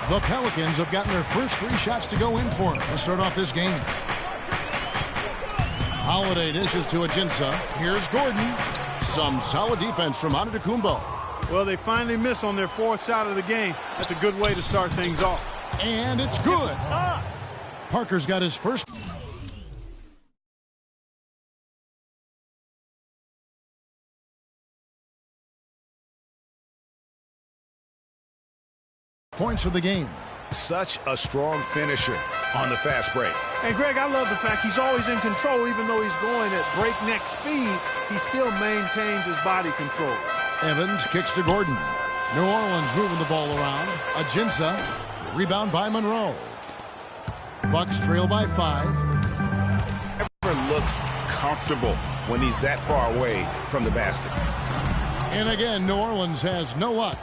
The Pelicans have gotten their first 3 shots to go in for them to start off this game. Holiday dishes to Ajinça. Here's Gordon. Some solid defense from Antetokounmpo. Well, they finally miss on their 4th shot of the game. That's a good way to start things off. And it's good. Parker's got his first points of the game. Such a strong finisher on the fast break. And, Greg, I love the fact he's always in control. Even though he's going at breakneck speed, he still maintains his body control. Evans kicks to Gordon. New Orleans moving the ball around. Ajinça, rebound by Monroe. Bucks trail by 5. Never looks comfortable when he's that far away from the basket. And again, New Orleans has no luck.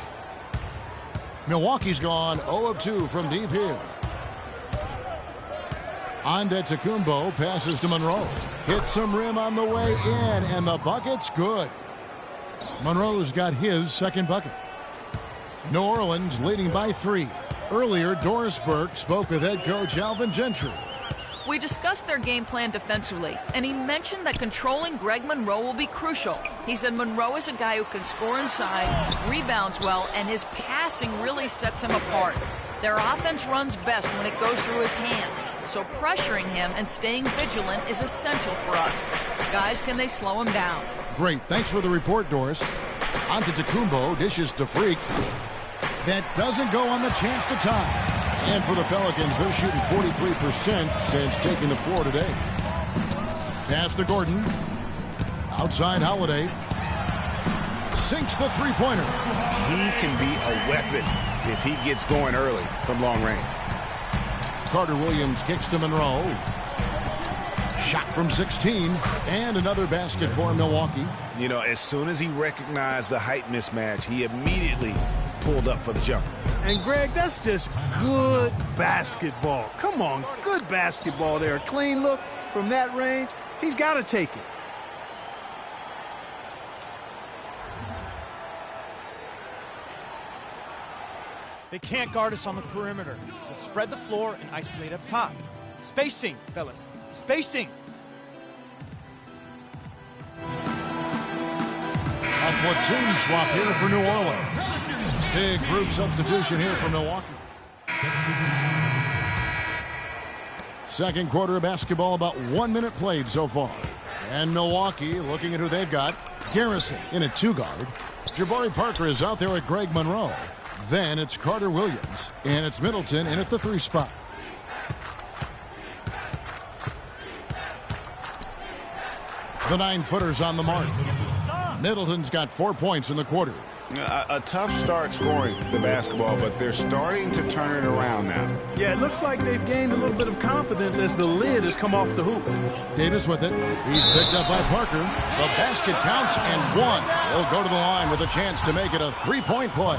Milwaukee's gone 0 of 2 from deep here. Antetokounmpo passes to Monroe. Hits some rim on the way in, and the bucket's good. Monroe's got his second bucket. New Orleans leading by 3. Earlier, Doris Burke spoke with head coach Alvin Gentry. We discussed their game plan defensively, and he mentioned that controlling Greg Monroe will be crucial. He said Monroe is a guy who can score inside, rebounds well, and his passing really sets him apart. Their offense runs best when it goes through his hands, so pressuring him and staying vigilant is essential for us. Guys, can they slow him down? Great. Thanks for the report, Doris. Antetokounmpo dishes to Freak. That doesn't go on the chance to tie. And for the Pelicans, they're shooting 43% since taking the floor today. Pass to Gordon. Outside Holiday. Sinks the three-pointer. He can be a weapon if he gets going early from long range. Carter Williams kicks to Monroe. Shot from 16. And another basket for Milwaukee. You know, as soon as he recognized the height mismatch, he immediately pulled up for the jumper. And, Greg, that's just good basketball. Come on, good basketball there. A clean look from that range. He's got to take it. They can't guard us on the perimeter. Let's spread the floor and isolate up top. Spacing, fellas. Spacing. A platoon swap here for New Orleans. Big group substitution here for Milwaukee. Second quarter of basketball, about 1 minute played so far. And Milwaukee looking at who they've got. Garrison in a 2-guard. Jabari Parker is out there at Greg Monroe. Then it's Carter Williams. And it's Middleton in at the 3 spot. The 9-footer's on the mark. Middleton's got 4 points in the quarter. A tough start scoring the basketball, but they're starting to turn it around now. Yeah, it looks like they've gained a little bit of confidence as the lid has come off the hoop. Davis with it. He's picked up by Parker. The basket counts and one. He'll go to the line with a chance to make it a 3-point play.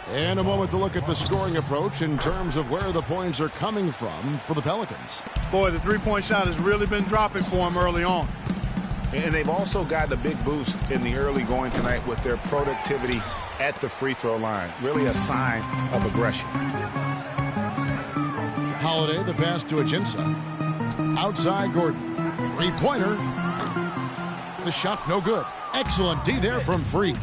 And a moment to look at the scoring approach in terms of where the points are coming from for the Pelicans. Boy, the three-point shot has really been dropping for him early on. And they've also gotten a big boost in the early going tonight with their productivity at the free throw line. Really a sign of aggression. Holiday, the pass to Ajinça. Outside Gordon. Three-pointer. The shot no good. Excellent D there from Freak.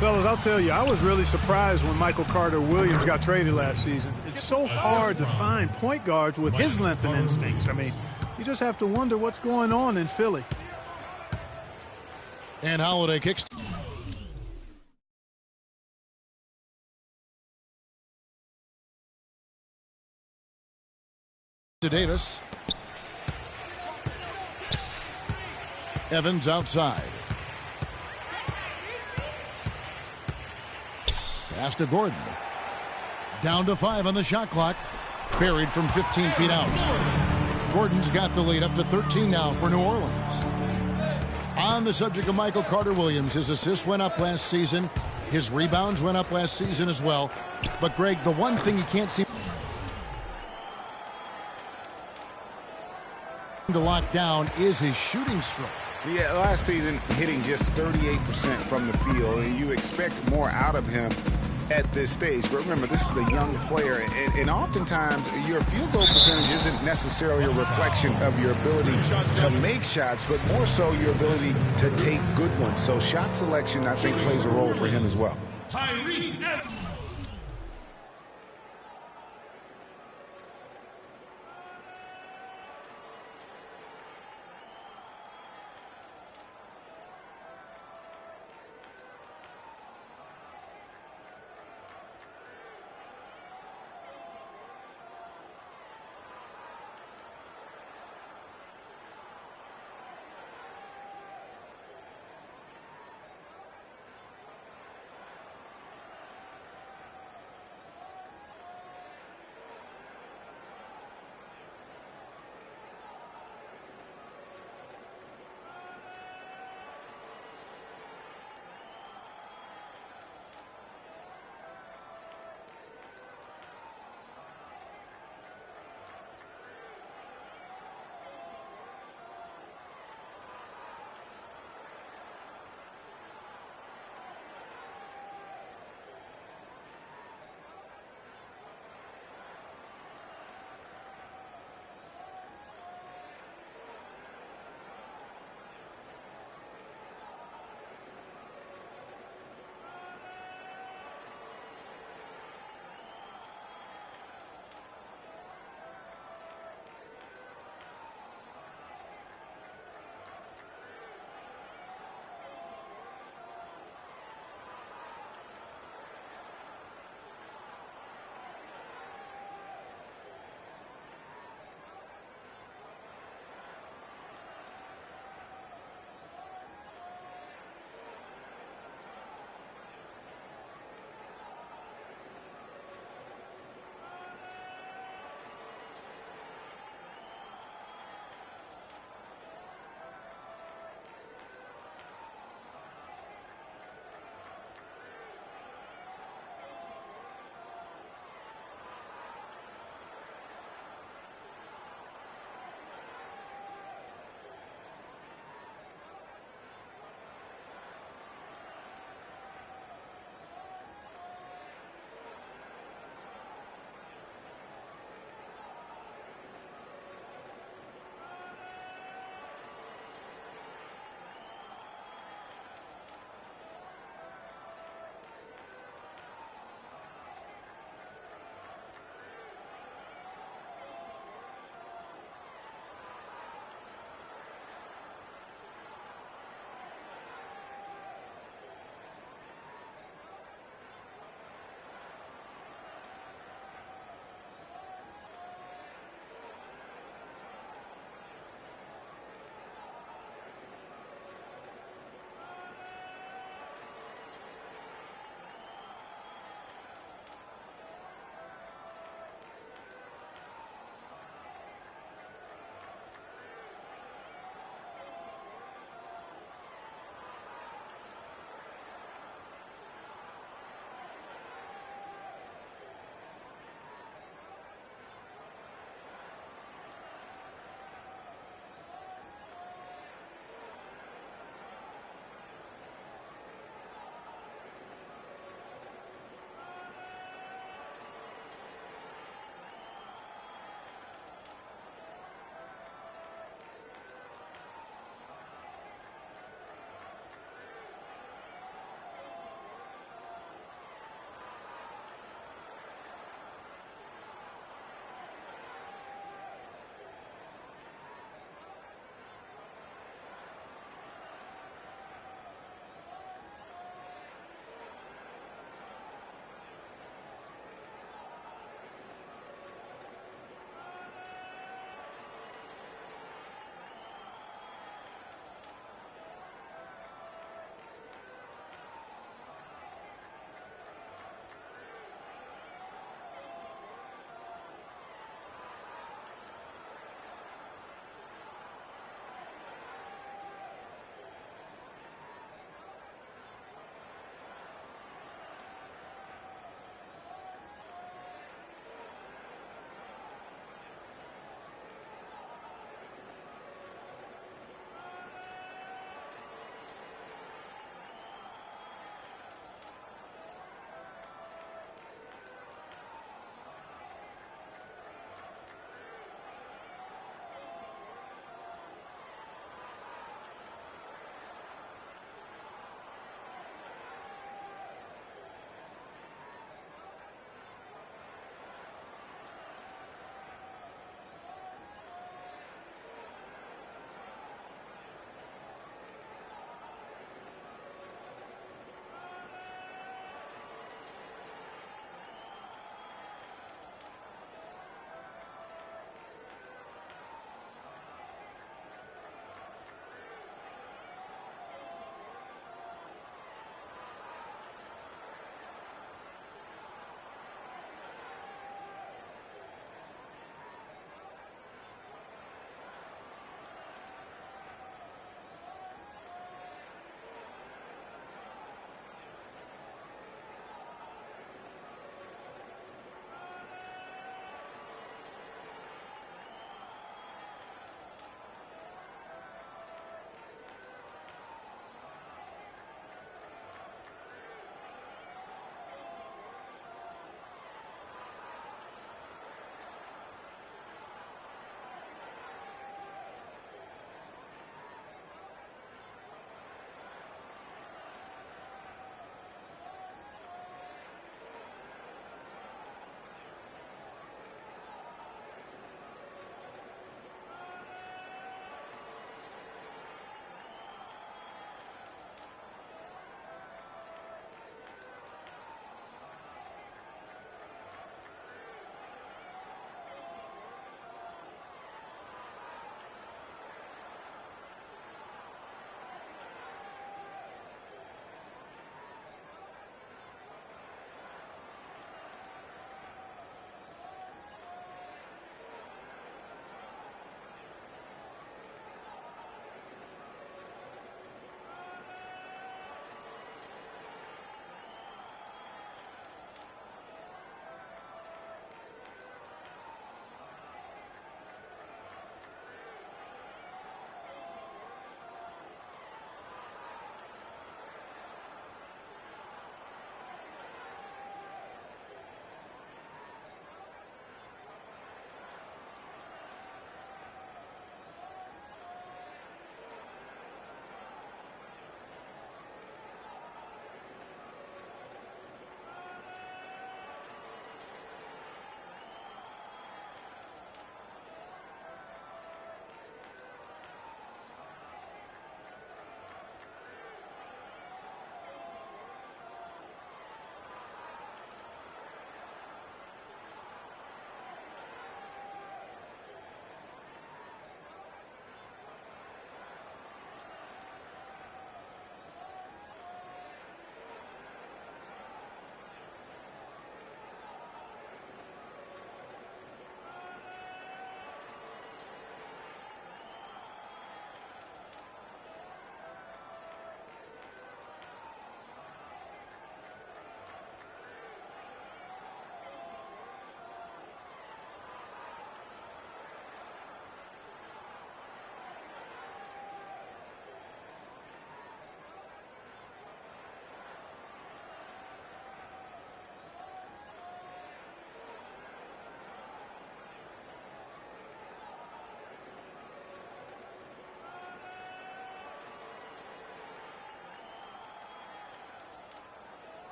Fellas, I'll tell you, I was really surprised when Michael Carter Williams got traded last season. It's so hard to find point guards with his length and instincts. I mean, you just have to wonder what's going on in Philly. And Holiday kicks. To Davis. Evans outside. Pass to Gordon. Down to 5 on the shot clock. Buried from 15 feet out. Gordon's got the lead up to 13 now for New Orleans. On the subject of Michael Carter Williams, his assists went up last season. His rebounds went up last season as well. But, Greg, the one thing you can't seem to lock down is his shooting stroke. Yeah, last season hitting just 38% from the field, and you expect more out of him at this stage. But remember, this is a young player, and oftentimes your field goal percentage isn't necessarily a reflection of your ability to make shots, but more so your ability to take good ones. So shot selection, I think, plays a role for him as well.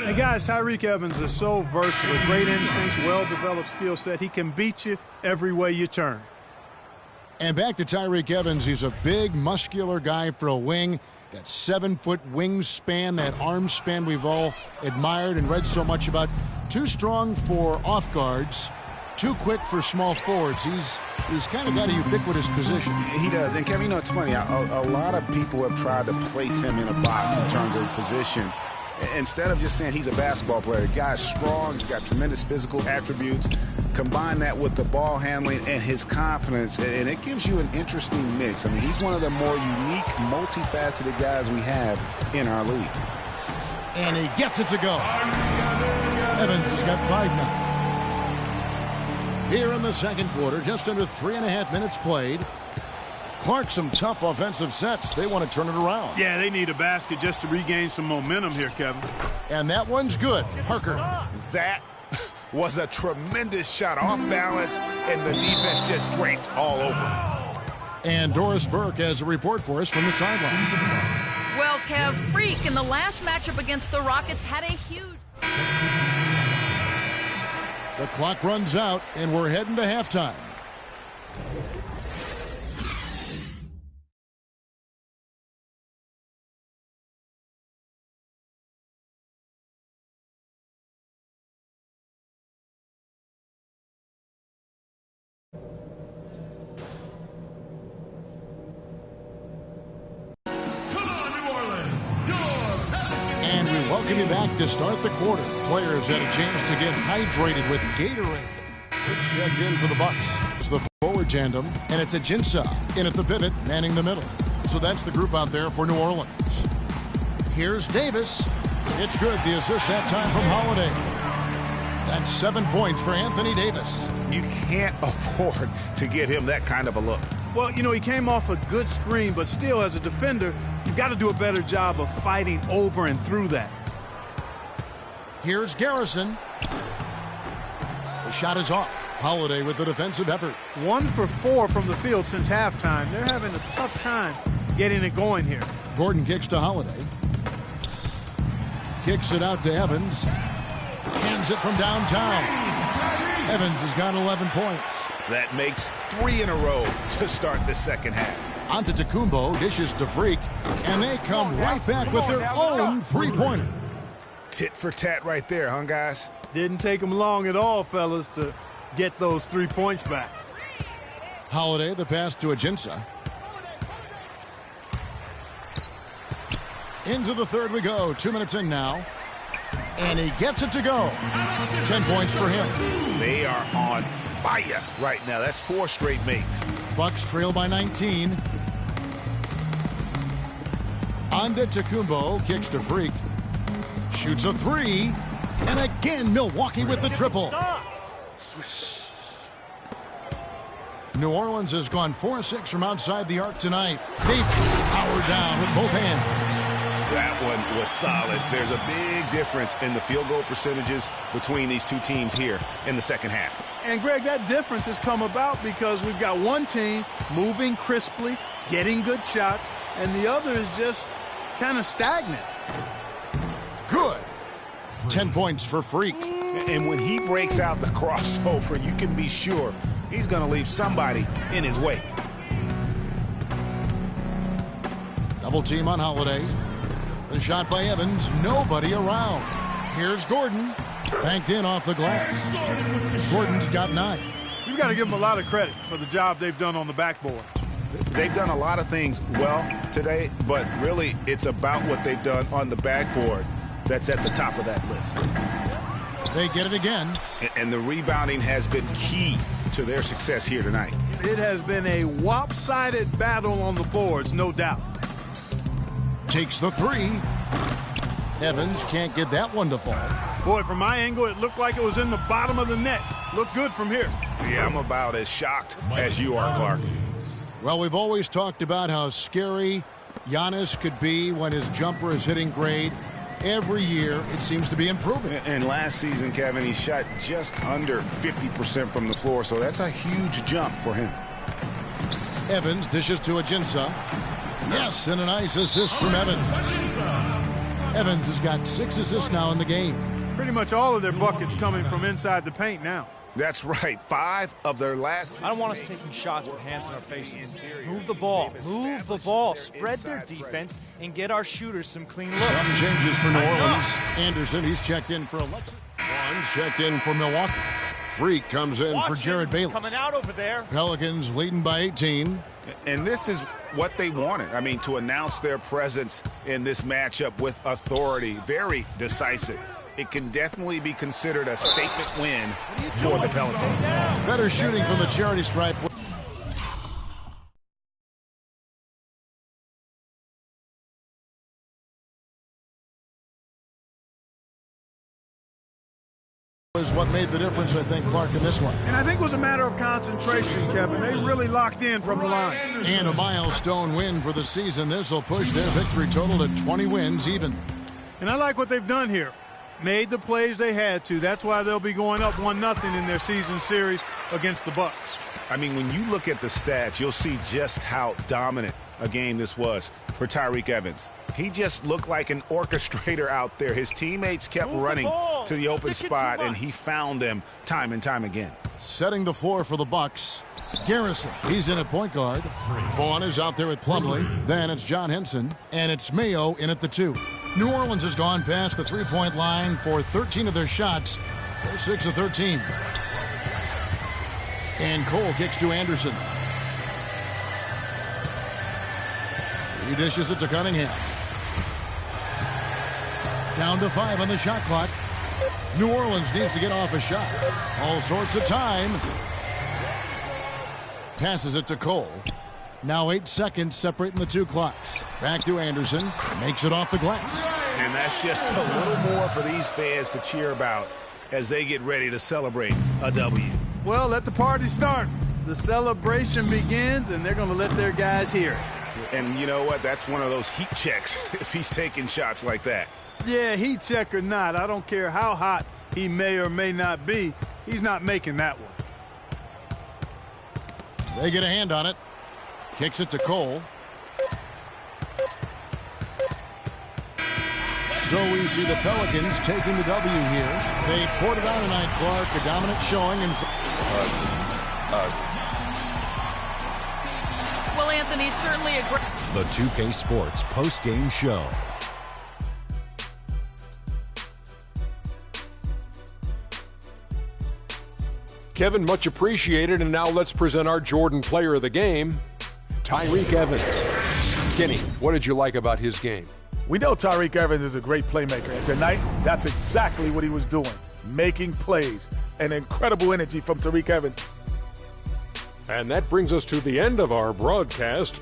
And guys, Tyreek Evans is so versatile, great instincts, well-developed skill set. He can beat you every way you turn. And back to Tyreek Evans. He's a big, muscular guy for a wing. That 7-foot wingspan, that arm span we've all admired and read so much about. Too strong for off guards, too quick for small forwards. He's kind of got a ubiquitous position. He does. And Kevin, you know, it's funny. A lot of people have tried to place him in a box in terms of position. Instead of just saying he's a basketball player, the guy's strong, he's got tremendous physical attributes. Combine that with the ball handling and his confidence, and it gives you an interesting mix. I mean, he's one of the more unique, multifaceted guys we have in our league. And he gets it to go. Evans has got 5 now. Here in the second quarter, just under 3.5 minutes played. Clark, some tough offensive sets. They want to turn it around. Yeah, they need a basket just to regain some momentum here, Kevin. And that one's good. Parker. That was a tremendous shot off balance, and the defense just draped all over. And Doris Burke has a report for us from the sideline. Well, Kev, Freak in the last matchup against the Rockets had a huge... The clock runs out, and we're heading to halftime. Welcome you back to start the quarter. Players had a chance to get hydrated with Gatorade. It's checked in for the Bucks. It's the forward tandem, and it's Ajinça in at the pivot, manning the middle. So that's the group out there for New Orleans. Here's Davis. It's good. The assist that time from Holiday. That's 7 points for Anthony Davis. You can't afford to get him that kind of a look. Well, you know, he came off a good screen, but still, as a defender, you've got to do a better job of fighting over and through that. Here's Garrison. The shot is off. Holiday with the defensive effort. 1 for 4 from the field since halftime. They're having a tough time getting it going here. Gordon kicks to Holiday. Kicks it out to Evans. Hands it from downtown. Evans has got 11 points. That makes 3 in a row to start the second half. Antetokounmpo dishes to Freak, and they come right back with their own three-pointer. Tit for tat right there, huh, guys? Didn't take them long at all, fellas, to get those 3 points back. Holiday, the pass to Ajinça. Into the third we go. 2 minutes in now. And he gets it to go. 10 points for him. They are on fire right now. That's 4 straight makes. Bucks trail by 19. Antetokounmpo kicks to Freak. Shoots a 3. And again, Milwaukee with the triple. New Orleans has gone 4-6 from outside the arc tonight. Davis powered down with both hands. That one was solid. There's a big difference in the field goal percentages between these two teams here in the second half. And, Greg, that difference has come about because we've got one team moving crisply, getting good shots, and the other is just kind of stagnant. Good. 10 points for Freak. And when he breaks out the crossover, you can be sure he's going to leave somebody in his wake. Double team on Holiday. The shot by Evans. Nobody around. Here's Gordon. Banked in off the glass. Gordon's got 9. You've got to give them a lot of credit for the job they've done on the backboard. They've done a lot of things well today, but really it's about what they've done on the backboard that's at the top of that list. They get it again. And the rebounding has been key to their success here tonight. It has been a lopsided battle on the boards, no doubt. Takes the 3. Evans can't get that one to fall. Boy, from my angle, it looked like it was in the bottom of the net. Looked good from here. Yeah, I'm about as shocked as you are, Clark. Well, we've always talked about how scary Giannis could be when his jumper is hitting grade. Every year, it seems to be improving. And last season, Kevin, he shot just under 50% from the floor, so that's a huge jump for him. Evans dishes to Ajinça. Yes, and a nice assist from Evans. Evans has got 6 assists now in the game. Pretty much all of their buckets coming from inside the paint now. That's right. 5 of their last. I don't want us taking shots with hands in our faces. Move the ball. Move the ball. Spread their defense and get our shooters some clean looks. Some changes for New Orleans. Anderson, he's checked in for Alexis. Barnes checked in for Milwaukee. Freak comes in for Jared Bayless. Coming out over there. Pelicans leading by 18. And this is what they wanted. I mean, to announce their presence in this matchup with authority. Very decisive. It can definitely be considered a statement win for the Pelicans. Better shooting from the charity stripe. Is what made the difference, I think, Clark, in this one. And I think it was a matter of concentration, Kevin. They really locked in from the line. And a milestone win for the season. This will push their victory total to 20 wins even. And I like what they've done here. Made the plays they had to. That's why they'll be going up 1-0 in their season series against the Bucks. I mean, when you look at the stats, you'll see just how dominant a game this was for Tyreke Evans. He just looked like an orchestrator out there. His teammates kept running to the open spot, and he found them time and time again. Setting the floor for the Bucks. Garrison, he's in at point guard. Vaughn is out there with Plumlee. Then it's John Henson, and it's Mayo in at the 2. New Orleans has gone past the three-point line for 13 of their shots. They're 6 of 13. And Cole kicks to Anderson. He dishes it to Cunningham. Down to 5 on the shot clock. New Orleans needs to get off a shot. All sorts of time. Passes it to Cole. Now 8 seconds separating the 2 clocks. Back to Anderson. Makes it off the glass. And that's just a little more for these fans to cheer about as they get ready to celebrate a W. Well, let the party start. The celebration begins, and they're going to let their guys hear it. And you know what? That's one of those heat checks if he's taking shots like that. Yeah, heat check or not, I don't care how hot he may or may not be. He's not making that one. They get a hand on it. Kicks it to Cole. So we see the Pelicans taking the W here. They poured it on tonight, Clark. A dominant showing. Well, Anthony, certainly a great... The 2K Sports post-game show. Kevin, much appreciated. And now let's present our Jordan player of the game, Tyreke Evans. Kenny, what did you like about his game? We know Tyreke Evans is a great playmaker, and tonight, that's exactly what he was doing, making plays. An incredible energy from Tyreke Evans. And that brings us to the end of our broadcast.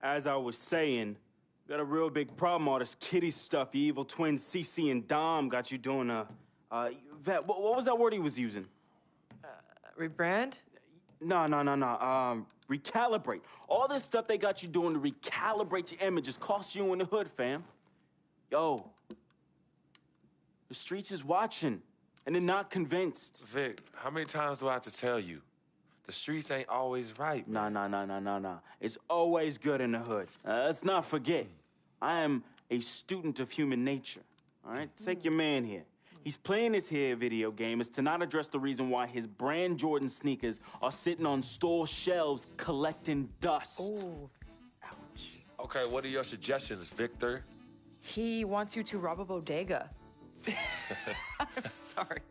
As I was saying, got a real big problem. All this kitty stuff, you evil twins, CC and Dom got you doing Vet, what was that word he was using? Rebrand? No. Recalibrate. All this stuff they got you doing to recalibrate your image is cost you in the hood, fam. Yo, the streets is watching, and they're not convinced. Vic, how many times do I have to tell you? The streets ain't always right. Nah. It's always good in the hood. Let's not forget, I am a student of human nature, all right? Take your man here. He's playing this here video game is to not address the reason why his brand Jordan sneakers are sitting on store shelves collecting dust. Ooh. Ouch. Okay, what are your suggestions, Victor? He wants you to rob a bodega. I'm sorry.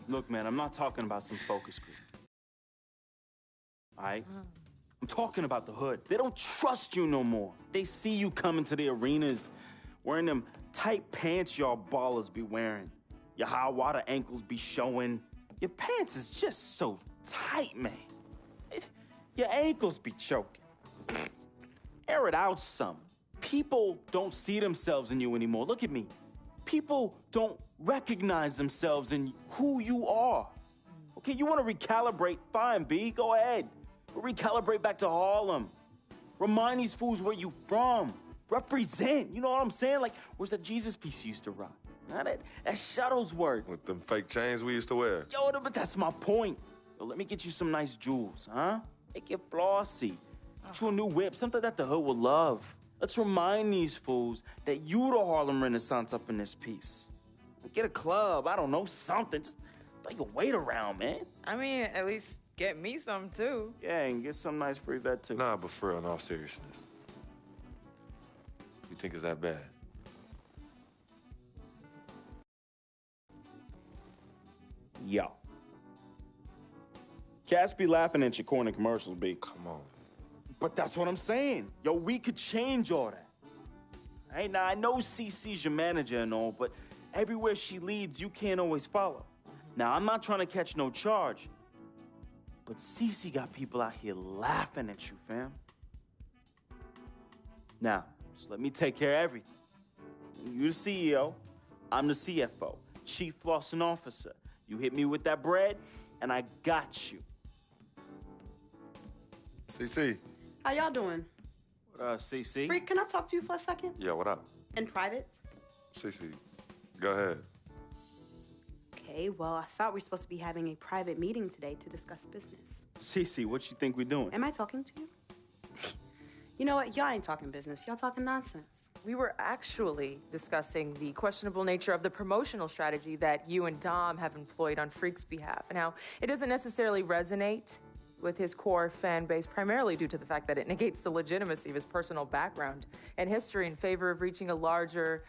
Look, man, I'm not talking about some focus group. All right? I'm talking about the hood. They don't trust you no more. They see you coming to the arenas wearing them tight pants y'all ballers be wearing. Your high water ankles be showing. Your pants is just so tight, man. Your ankles be choking. air it out some. People don't see themselves in you anymore. Look at me. People don't recognize themselves in who you are. Okay, you want to recalibrate? Fine, B, go ahead. Recalibrate back to Harlem. Remind these fools where you from. Represent, you know what I'm saying? Like, where's that Jesus piece you used to rock? Nah, that Shuttlesworth. With them fake chains we used to wear. Yo, but that's my point. Yo, let me get you some nice jewels, huh? Make you flossy. Get you a new whip, something that the hood will love. Let's remind these fools that you the Harlem Renaissance up in this piece. Get a club, I don't know, something. Just throw your weight around, man. I mean, at least get me some, too. Yeah, and get some nice free vet, too. Nah, but for real, in all seriousness. You think it's that bad? Yo. Cats be laughing at your corny commercials, B. Come on. But that's what I'm saying. Yo, we could change all that. Hey, now, I know CC's your manager and all, but everywhere she leads, you can't always follow. Now, I'm not trying to catch no charge, but CC got people out here laughing at you, fam. Now, just let me take care of everything. You the CEO, I'm the CFO, Chief Flossing Officer. You hit me with that bread, and I got you. CC. How y'all doing? CC? Freak, can I talk to you for a second? Yeah, what up? In private? CC, go ahead. Okay, well, I thought we were supposed to be having a private meeting today to discuss business. CC, what you think we doing? Am I talking to you? You know what? Y'all ain't talking business. Y'all talking nonsense. We were actually discussing the questionable nature of the promotional strategy that you and Dom have employed on Freak's behalf, and how it doesn't necessarily resonate with his core fan base, primarily due to the fact that it negates the legitimacy of his personal background and history in favor of reaching a larger,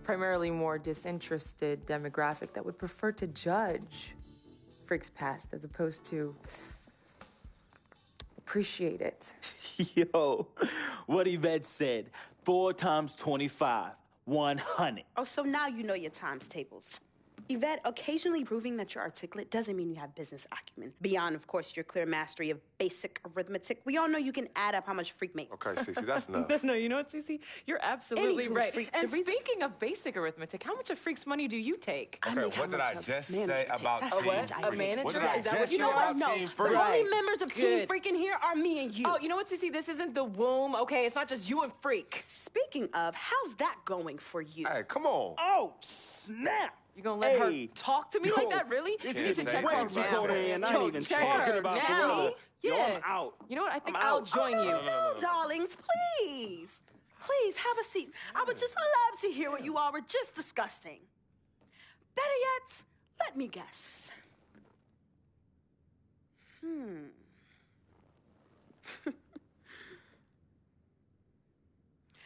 primarily more disinterested demographic that would prefer to judge Freak's past as opposed to appreciate it. Yo, what Yvette said, 4 times 25, 100. Oh, so now you know your times tables. Yvette, occasionally proving that you're articulate doesn't mean you have business acumen. Beyond, of course, your clear mastery of basic arithmetic, we all know you can add up how much Freak makes. Okay, Cece, that's enough. No, you know what, Cece? You're absolutely Anywho, right. Freak, And speaking of basic arithmetic, how much of Freak's money do you take? Okay, what did I just say about A Team what? Freak? A manager? What did I Is that just what say you know? about No, Team the Freak? only members of Team Good. Freak in here are me and you. Oh, you know what, Cece? This isn't the womb, okay? It's not just you and Freak. Speaking of, how's that going for you? Hey, come on. Oh, snap. You gonna let her talk to me like that, really? This You need is to check way her too now. cold in, and I Yo, ain't even check talking her about the now. weather. Yeah. Yo, I'm out. You know what? I think I'm I'll out. join you. No, darlings, please. Please, have a seat. I would just love to hear what you all were just discussing. Better yet, let me guess.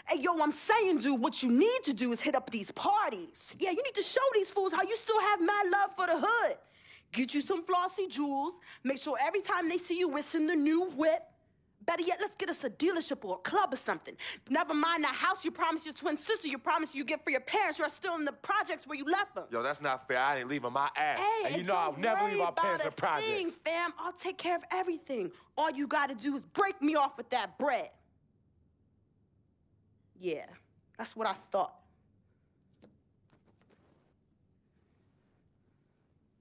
Hey, yo, I'm saying, dude, what you need to do is hit up these parties. Yeah, you need to show these fools how you still have mad love for the hood. Get you some flossy jewels. Make sure every time they see you whistling the new whip. Better yet, let's get us a dealership or a club or something. Never mind that house you promised your twin sister you promised you get for your parents who are still in the projects where you left them. Yo, that's not fair. I ain't leaving my ass. Hey, and you and know I'll don't never worry leave our about parents a in projects. thing, fam. I'll take care of everything. All you gotta do is break me off with that bread. Yeah, that's what I thought.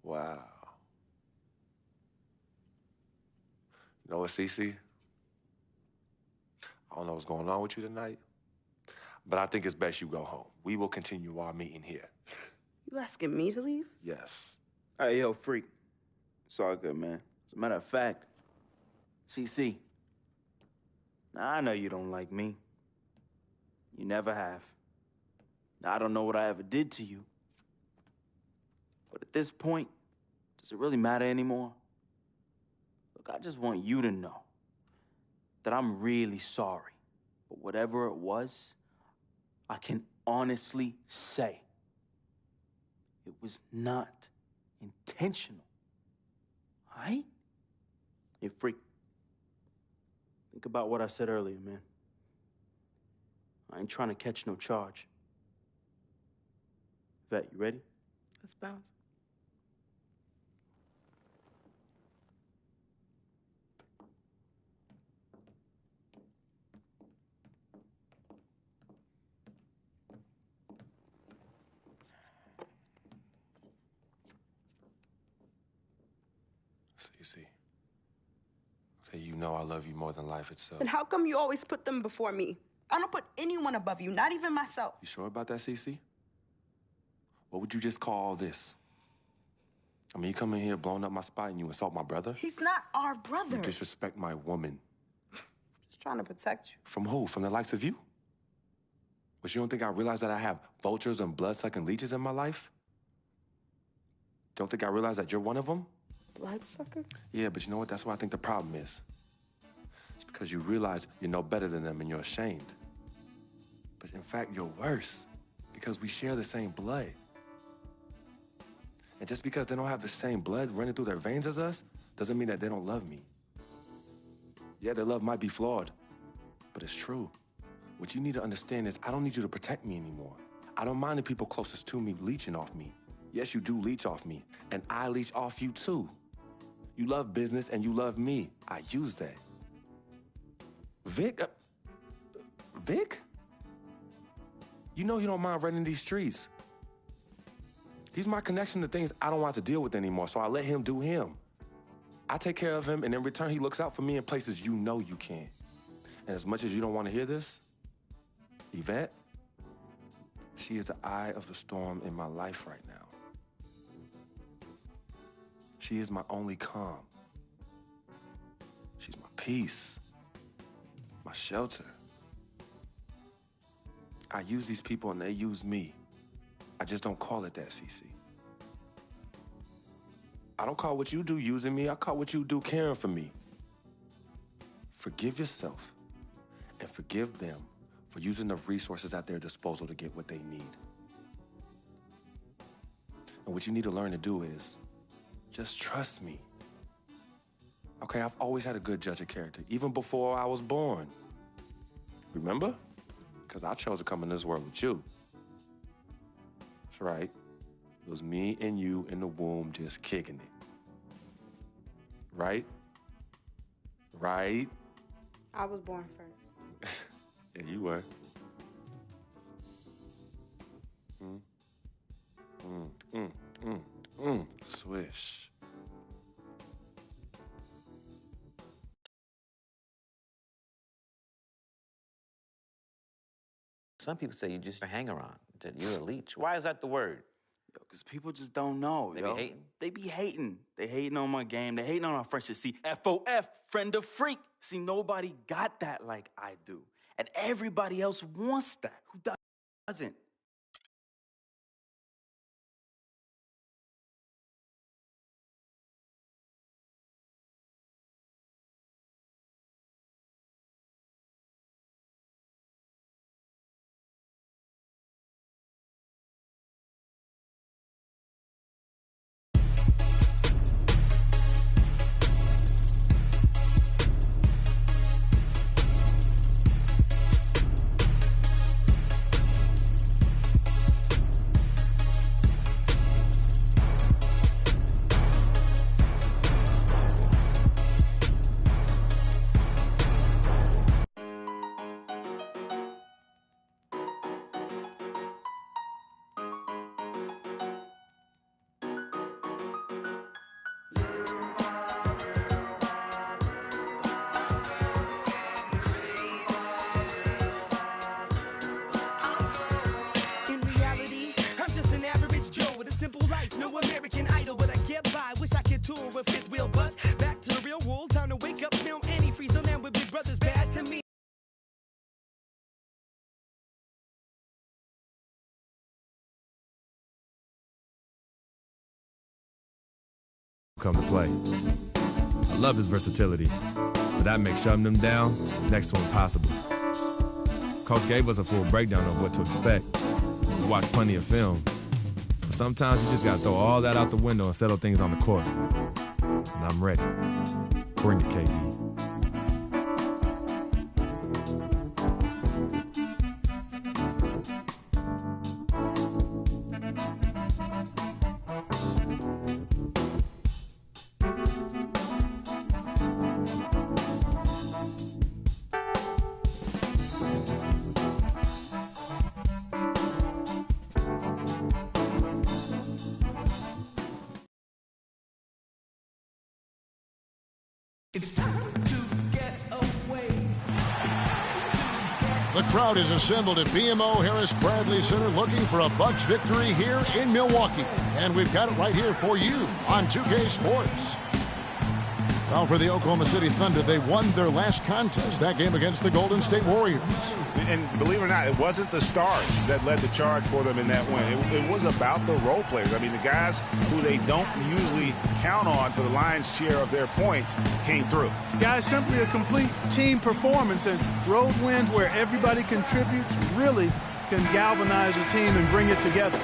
Wow. You know what, Cece? I don't know what's going on with you tonight, but I think it's best you go home. We will continue our meeting here. You asking me to leave? Yes. Hey, yo, Freak. It's all good, man. As a matter of fact, CC, now, I know you don't like me. You never have. Now, I don't know what I ever did to you. But at this point, does it really matter anymore? Look, I just want you to know that I'm really sorry. But whatever it was, I can honestly say it was not intentional. All right? Hey, Freak, think about what I said earlier, man. I ain't trying to catch no charge. Vet, you ready? Let's bounce. CC. Okay, you know I love you more than life itself. Then how come you always put them before me? I don't put anyone above you, not even myself. You sure about that, CC? What would you just call all this? I mean, you come in here blowing up my spot and you insult my brother? He's not our brother. You disrespect my woman. Just trying to protect you. From who? From the likes of you? But you don't think I realize that I have vultures and blood-sucking leeches in my life? Don't think I realize that you're one of them? Bloodsucker? Yeah, but you know what? That's what I think the problem is. It's because you realize you're no better than them and you're ashamed. But in fact, you're worse because we share the same blood. And just because they don't have the same blood running through their veins as us, doesn't mean that they don't love me. Yeah, their love might be flawed, but it's true. What you need to understand is I don't need you to protect me anymore. I don't mind the people closest to me leeching off me. Yes, you do leech off me, and I leech off you too. You love business and you love me. I use that. Vic? Vic? You know he don't mind running these streets. He's my connection to things I don't want to deal with anymore, so I let him do him. I take care of him, and in return, he looks out for me in places you know you can't. And as much as you don't want to hear this, Yvette, she is the eye of the storm in my life right now. She is my only calm. She's my peace, my shelter. I use these people and they use me. I just don't call it that, CC. I don't call what you do using me. I call what you do caring for me. Forgive yourself and forgive them for using the resources at their disposal to get what they need. And what you need to learn to do is just trust me. Okay, I've always had a good judge of character, even before I was born. Remember? Because I chose to come in this world with you. That's right. It was me and you in the womb just kicking it. Right? Right? I was born first. Yeah, you were. Swish. Some people say you're just a hanger-on, that you're a leech. Why is that the word? Yo, because people just don't know, They yo. be hating? They be hating. They hating on my game. They hating on our friendship. See, FOF, friend of freak. See, nobody got that like I do. And everybody else wants that. Who doesn't? In reality, I'm just an average Joe with a simple life, no American Idol, but I get by. Wish I could tour with fifth wheel bus. Back to the real world, time to wake up, smell antifreeze. The man with big brothers bad to me. Come to play. I love his versatility, but that makes shutting them down next to impossible. Coach gave us a full breakdown of what to expect. We watched plenty of film, but sometimes you just gotta throw all that out the window and settle things on the court. And I'm ready. Bring it, KD. The crowd is assembled at BMO Harris Bradley Center looking for a Bucks victory here in Milwaukee. And we've got it right here for you on 2K Sports. Well, for the Oklahoma City Thunder, they won their last contest, that game against the Golden State Warriors. And believe it or not, it wasn't the stars that led the charge for them in that win. It was about the role players. I mean, the guys who they don't usually count on for the lion's share of their points came through. Guys, simply a complete team performance, and road wins where everybody contributes really can galvanize a team and bring it together.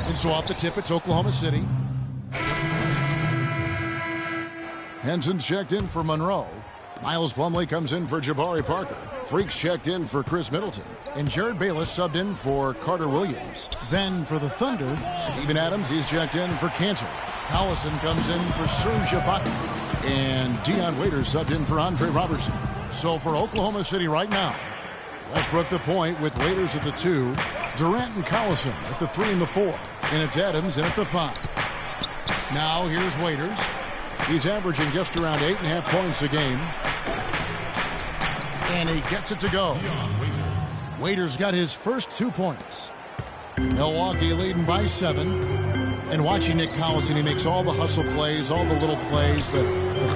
And so off the tip, it's Oklahoma City. Henson's checked in for Monroe. Miles Plumlee comes in for Jabari Parker. Freaks checked in for Chris Middleton. And Jared Bayless subbed in for Carter Williams. Then for the Thunder, Steven Adams, he's checked in for Cantor. Collison comes in for Serge Ibaka. And Dion Waiters subbed in for Andre Robertson. So for Oklahoma City right now, Westbrook the point with Waiters at the 2. Durant and Collison at the 3 and the 4. And it's Adams in at the 5. Now here's Waiters. He's averaging just around 8.5 points a game. And he gets it to go. Waiters got his first 2 points. Milwaukee leading by 7. And watching Nick Collison, he makes all the hustle plays, all the little plays, the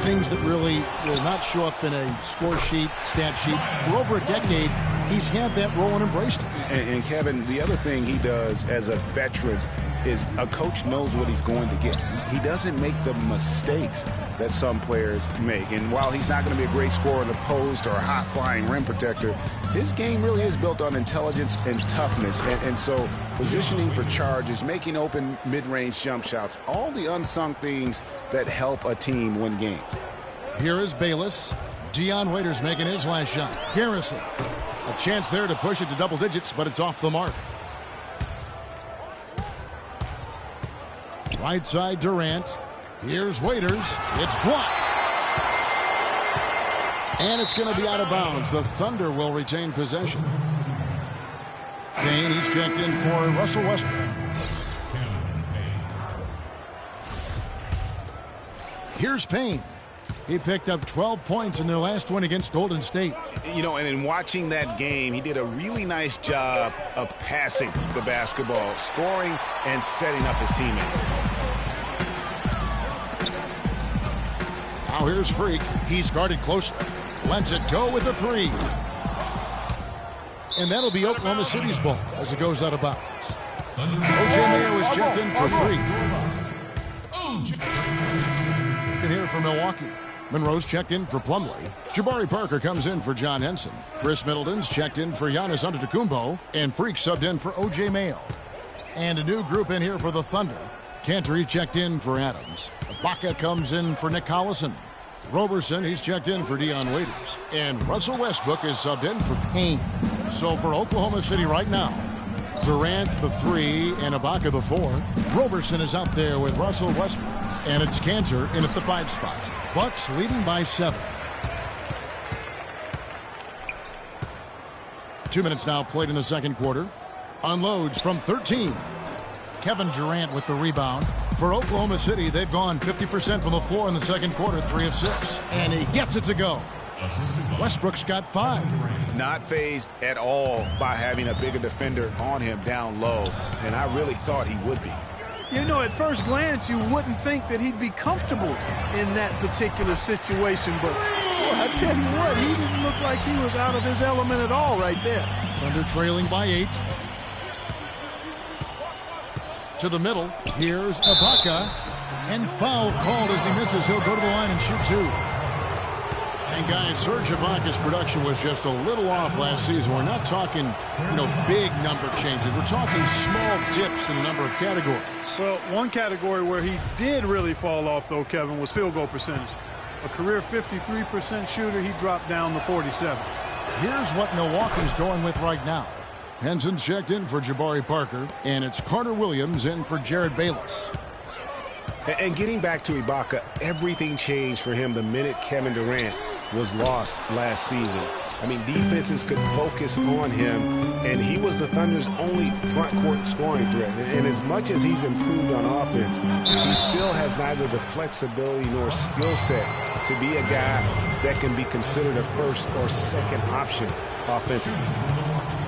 things that really will not show up in a score sheet, stat sheet. For over a decade, he's had that role and embraced it. And Kevin, the other thing he does as a veteran is a coach knows what he's going to get. He doesn't make the mistakes that some players make. And while he's not going to be a great scorer in the post or a high-flying rim protector, his game really is built on intelligence and toughness. And so positioning for charges, making open mid-range jump shots, all the unsung things that help a team win games. Here is Bayless. Dion Waiters making his last shot. Garrison. A chance there to push it to double digits, but it's off the mark. Right side Durant. Here's Waiters. It's blocked. And it's going to be out of bounds. The Thunder will retain possession. Payne, he's checked in for Russell Westbrook. Here's Payne. He picked up 12 points in their last win against Golden State. You know, and in watching that game, he did a really nice job of passing the basketball, scoring, and setting up his teammates. Now here's Freak. He's guarded closely. Lets it go with a 3. And that'll be Oklahoma City's ball as it goes out of bounds. O.J. Mayo is checked in for Freak. And here for Milwaukee. Monroe's checked in for Plumlee. Jabari Parker comes in for John Henson. Chris Middleton's checked in for Giannis Antetokounmpo. And Freak subbed in for O.J. Mayo. And a new group in here for the Thunder. Cantor, he's checked in for Adams. Ibaka comes in for Nick Collison. Roberson, he's checked in for Dion Waiters. And Russell Westbrook is subbed in for Payne. So for Oklahoma City right now, Durant the 3 and Ibaka the 4. Roberson is out there with Russell Westbrook. And it's Cantor in at the 5 spot. Bucks leading by 7. 2 minutes now played in the second quarter. Unloads from 13. Kevin Durant with the rebound. For Oklahoma City, they've gone 50% from the floor in the second quarter, 3 of 6. And he gets it to go. Westbrook's got 5. Not fazed at all by having a bigger defender on him down low. And I really thought he would be. You know, at first glance, you wouldn't think that he'd be comfortable in that particular situation. But boy, I tell you what, he didn't look like he was out of his element at all right there. Thunder trailing by 8. To the middle, here's Ibaka, and foul called as he misses. He'll go to the line and shoot 2. And guys, Serge Ibaka's production was just a little off last season. We're not talking, big number changes. We're talking small dips in a number of categories. Well, one category where he did really fall off, though, Kevin, was field goal percentage. A career 53% shooter, he dropped down to 47. Here's what Milwaukee's going with right now. Henson's checked in for Jabari Parker, and it's Carter Williams in for Jared Bayless. And getting back to Ibaka, everything changed for him the minute Kevin Durant was lost last season. I mean, defenses could focus on him, and he was the Thunder's only front court scoring threat. And as much as he's improved on offense, he still has neither the flexibility nor skill set to be a guy that can be considered a first or second option offensively.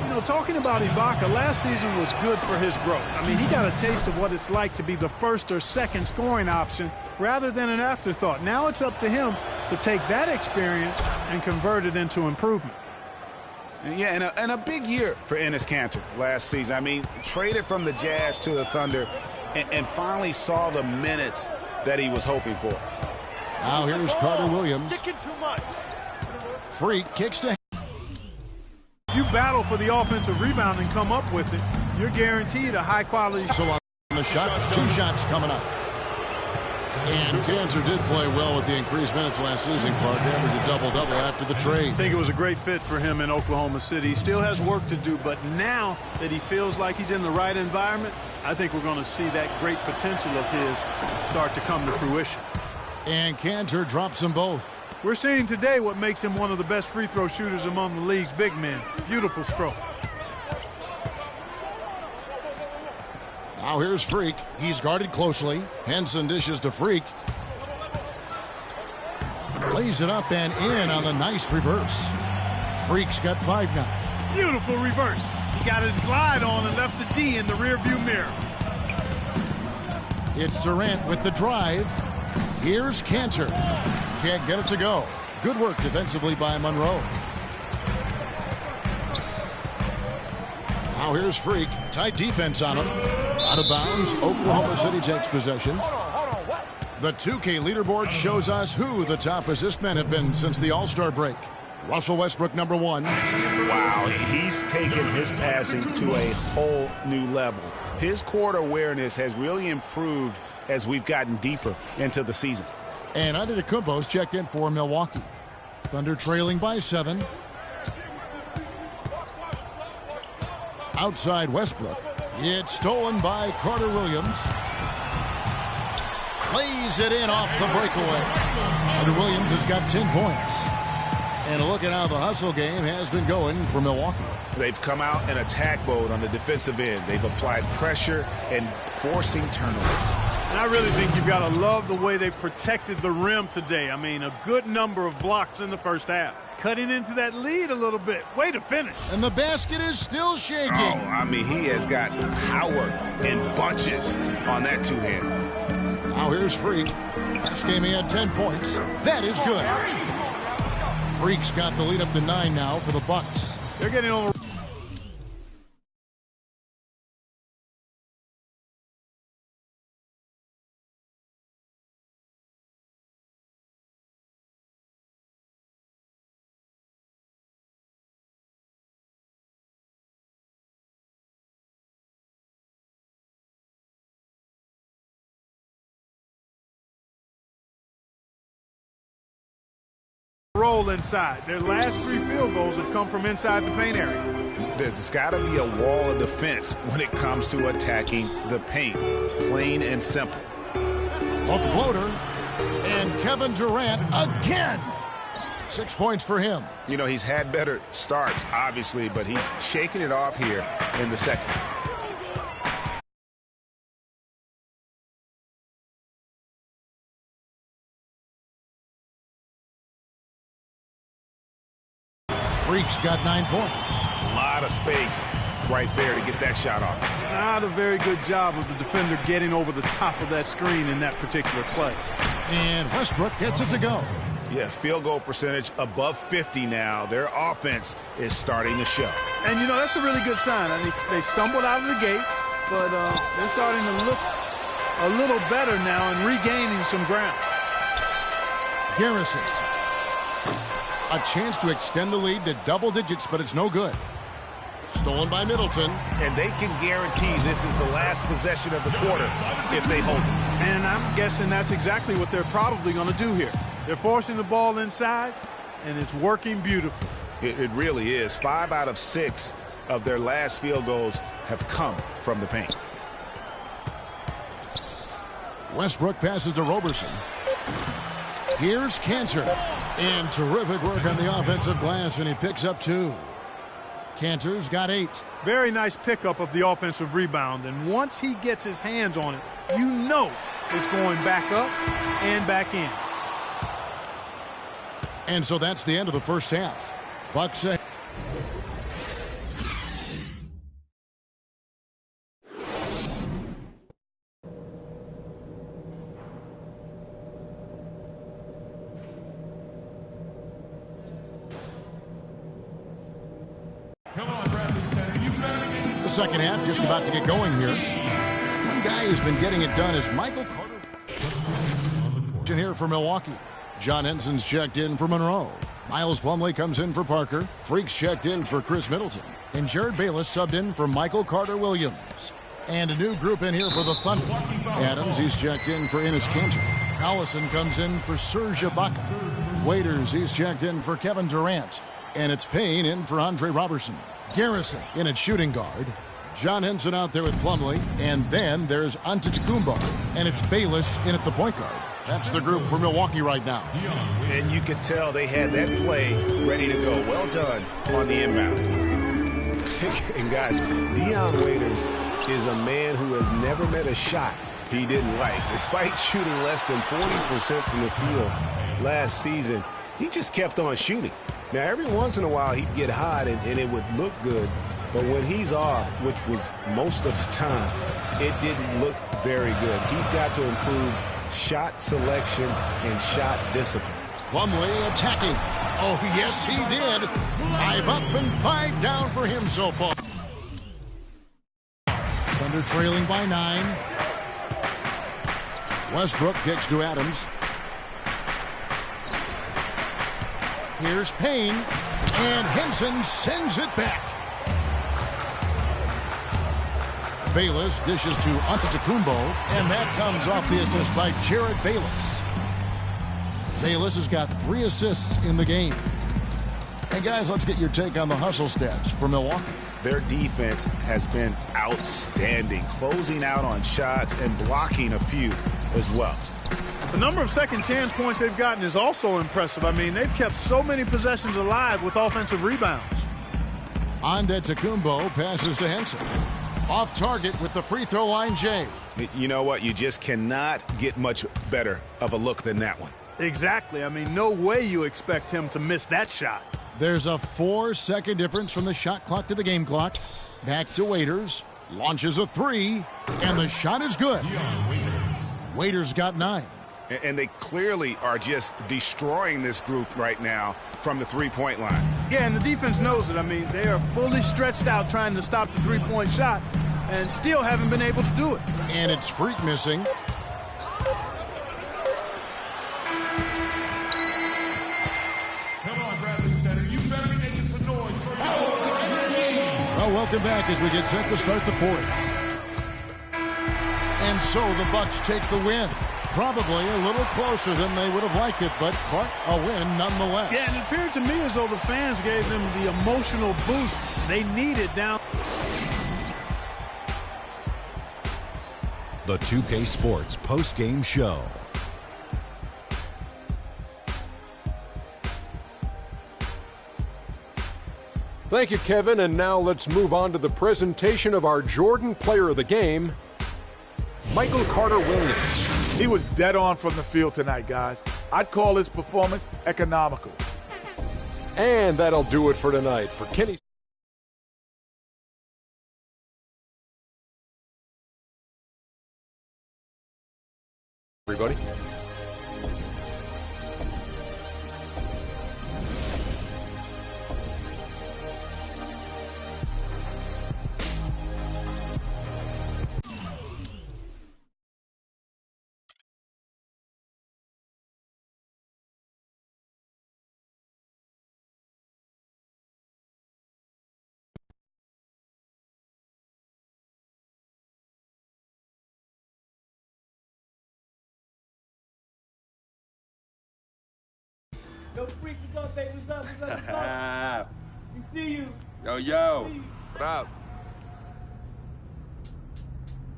You know, talking about Ibaka, last season was good for his growth. I mean, he got a taste of what it's like to be the first or second scoring option rather than an afterthought. Now it's up to him to take that experience and convert it into improvement. Yeah, and a big year for Enes Kanter last season. I mean, traded from the Jazz to the Thunder and finally saw the minutes that he was hoping for. Now here's Carter Williams. Sticking too much. Freak kicks to. If you battle for the offensive rebound and come up with it, you're guaranteed a high-quality. So on the shot, 2 shots coming up. And Kanter did play well with the increased minutes last season. Clark averaged a double-double after the trade. I think it was a great fit for him in Oklahoma City. He still has work to do, but now that he feels like he's in the right environment, I think we're going to see that great potential of his start to come to fruition. And Kanter drops them both. We're seeing today what makes him one of the best free throw shooters among the league's big men. Beautiful stroke. Now here's Freak. He's guarded closely. Henson dishes to Freak. Lays it up and in on the nice reverse. Freak's got 5 now. Beautiful reverse. He got his glide on and left the D in the rearview mirror. It's Durant with the drive. Here's Kanter. Can't get it to go. Good work defensively by Monroe. Now here's Freak. Tight defense on him. Out of bounds. Oklahoma City takes possession. The 2K leaderboard shows us who the top assist men have been since the All-Star break. Russell Westbrook, number 1. Wow, he's taken his passing to a whole new level. His court awareness has really improved as we've gotten deeper into the season. And Antetokounmpo's checked in for Milwaukee. Thunder trailing by 7. Outside Westbrook. It's stolen by Carter Williams. Plays it in off the breakaway. Carter Williams has got 10 points. And look at how the hustle game has been going for Milwaukee. They've come out in attack mode on the defensive end. They've applied pressure and forcing turnovers. And I really think you've got to love the way they protected the rim today. I mean, a good number of blocks in the first half. Cutting into that lead a little bit. Way to finish. And the basket is still shaking. Oh, I mean, he has got power in bunches on that 2-hand. Now here's Freak. Last game he had 10 points. That is good. Freak's got the lead up to 9 now for the Bucks. They're getting over. Roll inside. Their last 3 field goals have come from inside the paint area. There's got to be a wall of defense when it comes to attacking the paint. Plain and simple. A floater. And Kevin Durant again. 6 points for him. You know, he's had better starts, obviously, but he's shaking it off here in the second. Freak's got 9 points. A lot of space right there to get that shot off. Not a very good job of the defender getting over the top of that screen in that particular play. And Westbrook gets it to go. Yeah, field goal percentage above 50 now. Their offense is starting to show. And, you know, that's a really good sign. I mean, they stumbled out of the gate, but they're starting to look a little better now and regaining some ground. Garrison. A chance to extend the lead to double digits, but it's no good. Stolen by Middleton. And they can guarantee this is the last possession of the quarter if they hold it. And I'm guessing that's exactly what they're probably going to do here. They're forcing the ball inside, and it's working beautifully. It really is. 5 out of 6 of their last field goals have come from the paint. Westbrook passes to Roberson. Here's Kanter. And terrific work on the offensive glass, and he picks up 2. Cantor's got 8. Very nice pickup of the offensive rebound, and once he gets his hands on it, you know it's going back up and back in. And so that's the end of the first half. Bucks ahead. The second half just about to get going here. One guy who's been getting it done is Michael Carter. In here for Milwaukee. John Henson's checked in for Monroe. Miles Plumlee comes in for Parker. Freaks checked in for Chris Middleton. And Jared Bayless subbed in for Michael Carter-Williams. And a new group in here for the Thunder. Adams, he's checked in for Enes Kanter. Allison comes in for Serge Ibaka. Waiters, he's checked in for Kevin Durant. And it's Payne in for Andre Robertson. Garrison in at shooting guard. John Henson out there with Plumlee. And then there's Antetokounmpo. And it's Bayless in at the point guard. That's the group for Milwaukee right now. And you could tell they had that play ready to go. Well done on the inbound. And guys, Dion Waiters is a man who has never met a shot he didn't like. Despite shooting less than 40% from the field last season, he just kept on shooting. Now, every once in a while, he'd get hot and it would look good. But when he's off, which was most of the time, it didn't look very good. He's got to improve shot selection and shot discipline. Plumlee attacking. Oh, yes, he did. 5 up and 5 down for him so far. Thunder trailing by 9. Westbrook kicks to Adams. Here's Payne, and Henson sends it back. Bayless dishes to Antetokounmpo, and that comes off the assist by Jared Bayless. Bayless has got 3 assists in the game. And guys, let's get your take on the hustle stats for Milwaukee. Their defense has been outstanding, closing out on shots and blocking a few as well. The number of second chance points they've gotten is also impressive. I mean, they've kept so many possessions alive with offensive rebounds. Antetokounmpo passes to Henson. Off target with the free throw line, Jay. You know what? You just cannot get much better of a look than that one. Exactly. I mean, no way you expect him to miss that shot. There's a 4-second difference from the shot clock to the game clock. Back to Waiters. Launches a 3, and the shot is good. Waiters got 9. And they clearly are just destroying this group right now from the three-point line. Yeah, and the defense knows it. I mean, they are fully stretched out trying to stop the three-point shot and still haven't been able to do it. And it's Freak missing. Come on, Bradley Center. You better be making some noise for your energy. Well, welcome back as we get set to start the fourth. And so the Bucks take the win. Probably a little closer than they would have liked it, but quite a win nonetheless. Yeah, and it appeared to me as though the fans gave them the emotional boost they needed down. The 2K Sports post-game show. Thank you, Kevin, and now let's move on to the presentation of our Jordan Player of the Game, Michael Carter-Williams. He was dead on from the field tonight, guys. I'd call his performance economical. And that'll do it for tonight. For Kenny. Everybody. Yo, Freak, what's up, baby? What's up? What's up? We see you. Yo, what up?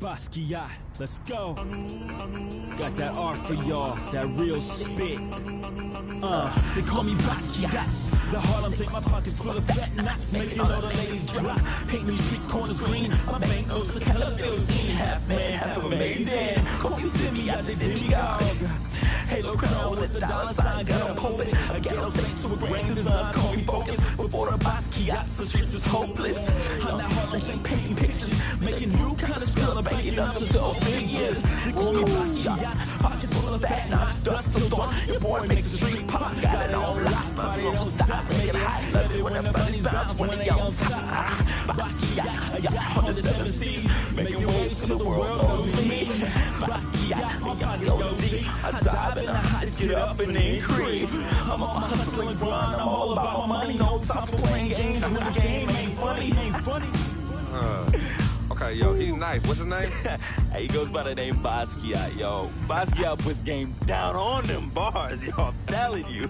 Basquiat, let's go. Got that art for y'all, that real spit. They call me Basquiat. The Harlem take my pockets full of fat knots, making all the ladies drop. Painting street corners green, my bank goes to color bill scene. Half man, half amazing. Call me Simi out the demigod. Halo crown with the dollar sign, got a pulpit. A ghetto saint to a grand designs, call me focus. Before the Basquiats, the streets is hopeless. I'm that Harlem saint painting pictures, making new kind of skill, banking up to 12 figures. They call me Basquiat, pockets full of fat knots, dust till dawn. Your boy makes the street pop, got it on lock. Body don't stop, make it hot. Love it when the bunnies bounce when they on top. Basquiat, I got 107 C's, making waves till the world knows me. Basquiat, my body go deep. I dive in the heights, get up and then creep. I'm on my hustle and grind, I'm all about my money. No time for playing games when the game ain't funny. Okay, yo, he's nice. What's his name? He goes by the name Basquiat, yo. Basquiat puts game down on them bars, yo. I'm telling you.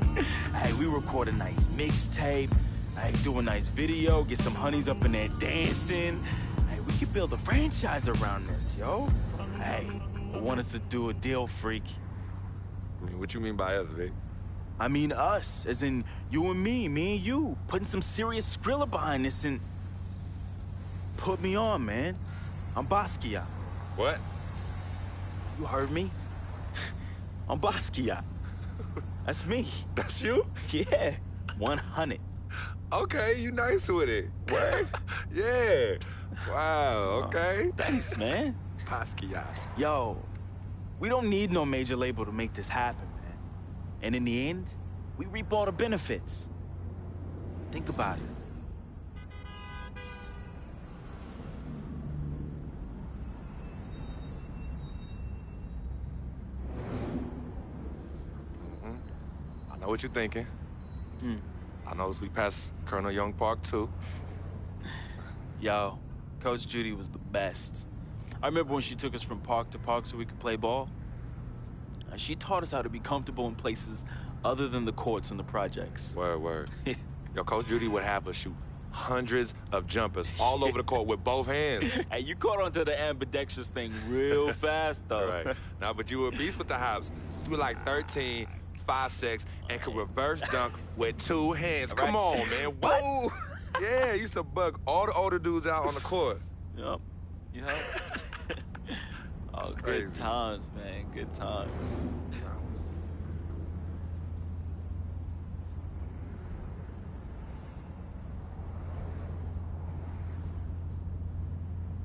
Hey, we record a nice mixtape. Hey, do a nice video. Get some honeys up in there dancing. Hey, we could build a franchise around this, yo. Hey, I want us to do a deal, freak. I mean, what you mean by us, Vic? I mean us, as in you and me and you. Putting some serious Skrilla behind this and... Put me on, man. I'm Basquiat. What? You heard me? I'm Basquiat. That's me. That's you? Yeah, 100. Okay, you nice with it. What? Yeah. Wow, okay. Thanks, man. Basquiat. Yo, we don't need no major label to make this happen, man. And in the end, we reap all the benefits. Think about it. I know what you're thinking. I noticed we passed Colonel Young Park, too. Yo, Coach Judy was the best. I remember when she took us from park to park so we could play ball. She taught us how to be comfortable in places other than the courts and the projects. Word. Yo, Coach Judy would have us shoot hundreds of jumpers all over the court with both hands. Hey, you caught on to the ambidextrous thing real fast, though. Right. Now, but you were a beast with the hops. You were like 13, 5'6", and could reverse dunk with 2 hands. Come on, man. Whoa! Yeah, used to bug all the older dudes out on the court. Yup. Oh, good times, man. Good times.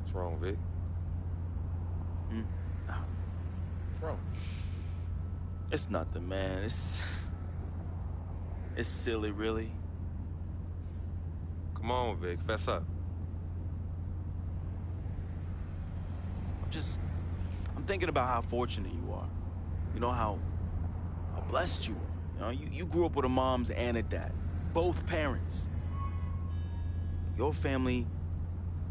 What's wrong, Vic? What's wrong? It's nothing, man. It's silly, really. Come on, Vic. Fess up. I'm thinking about how fortunate you are. You know, how blessed you are. You know, you grew up with a mom's and a dad. Both parents. Your family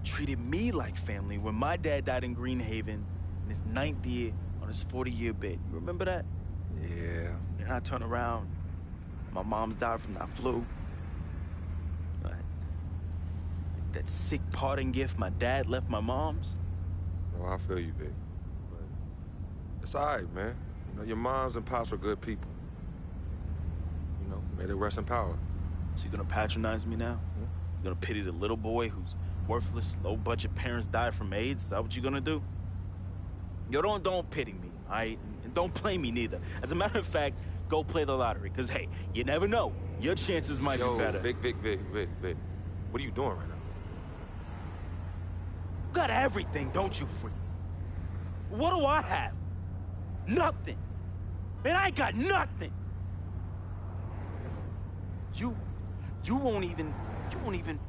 treated me like family when my dad died in Greenhaven in his 9th year on his 40-year bid. You remember that? Yeah. And I turn around, my mom's died from that flu. That sick parting gift my dad left my mom's. Oh, I feel you, Vic. But it's all right, man. You know, your moms and pops are good people. You know, may they rest in power. So you're gonna patronize me now? You're gonna pity the little boy whose worthless, low-budget parents died from AIDS? Is that what you're gonna do? Yo, don't pity me, all right? And don't play me neither. As a matter of fact, go play the lottery, because, hey, you never know. Your chances might be better. Vic. What are you doing right now? You got everything, don't you, freak? What do I have? Nothing. Man, I got nothing. You won't even,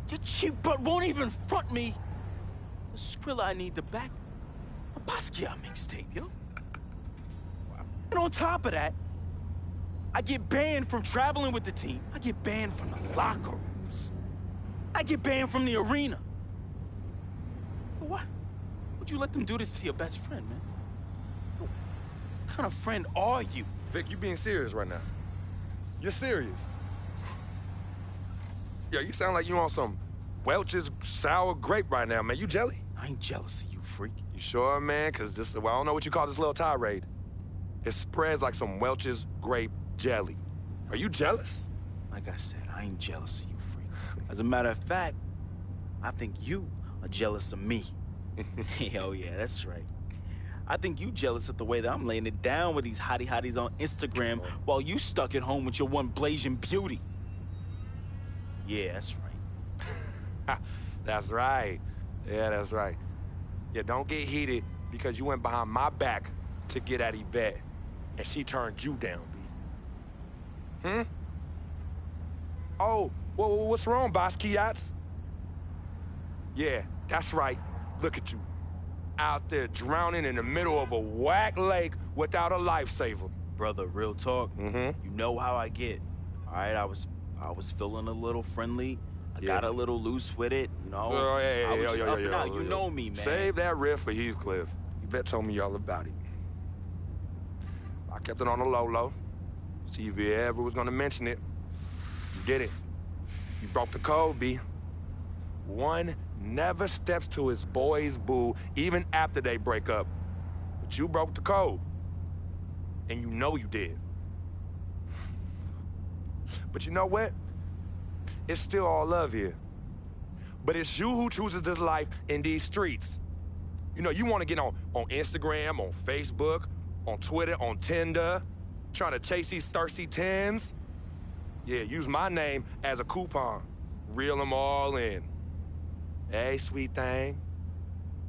your cheap butt won't even front me the Skrilla I need to back a Basquiat mixtape, yo. And on top of that, I get banned from traveling with the team. I get banned from the locker rooms. I get banned from the arena. What? Would you let them do this to your best friend, man? What kind of friend are you? Vic, you being serious right now. You're serious. Yo, you sound like you on some Welch's sour grape right now, man. You jelly? I ain't jealous of you, freak. You sure, man? Because this, well, I don't know what you call this little tirade. It spreads like some Welch's grape jelly. Are you jealous? Like I said, I ain't jealous of you, freak. As a matter of fact, I think you are jealous of me. Oh, yeah, that's right. I think you jealous of the way that I'm laying it down with these hotties on Instagram while you stuck at home with your one blazing beauty. Yeah, that's right. That's right. Yeah, that's right. Yeah, don't get heated because you went behind my back to get at Yvette, and she turned you down, B. Oh, what's wrong, Basquiat's? Yeah, that's right. Look at you. Out there drowning in the middle of a whack lake without a lifesaver. Brother, real talk. You know how I get. All right, I was feeling a little friendly. I got a little loose with it, you know. I was just up and out. You know me, man. Save that riff for Heathcliff. Yvette told me all about it. I kept it on the low. See if you ever was gonna mention it. You did it. You broke the code, B. One never steps to his boy's boo, even after they break up. But you broke the code. And you know you did. But you know what? It's still all love here. But it's you who chooses this life in these streets. You know, you want to get on Instagram, on Facebook, on Twitter, on Tinder, trying to chase these thirsty tens. Yeah, use my name as a coupon. Reel them all in. Hey, sweet thing.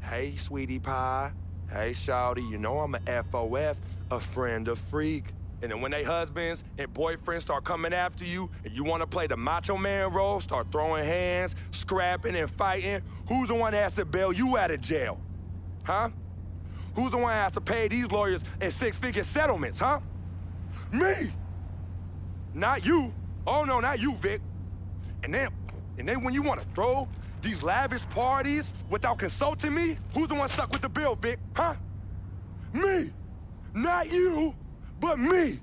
Hey, sweetie pie. Hey, shawty, you know I'm a FOF, a friend of freak. And then when they husbands and boyfriends start coming after you and you want to play the macho man role, start throwing hands, scrapping and fighting, who's the one that has to bail you out of jail? Huh? Who's the one that has to pay these lawyers in six-figure settlements, huh? Me! Not you. Oh, no, not you, Vic. And then when you want to throw these lavish parties without consulting me, who's the one stuck with the bill, Vic, huh? Me! Not you! But me.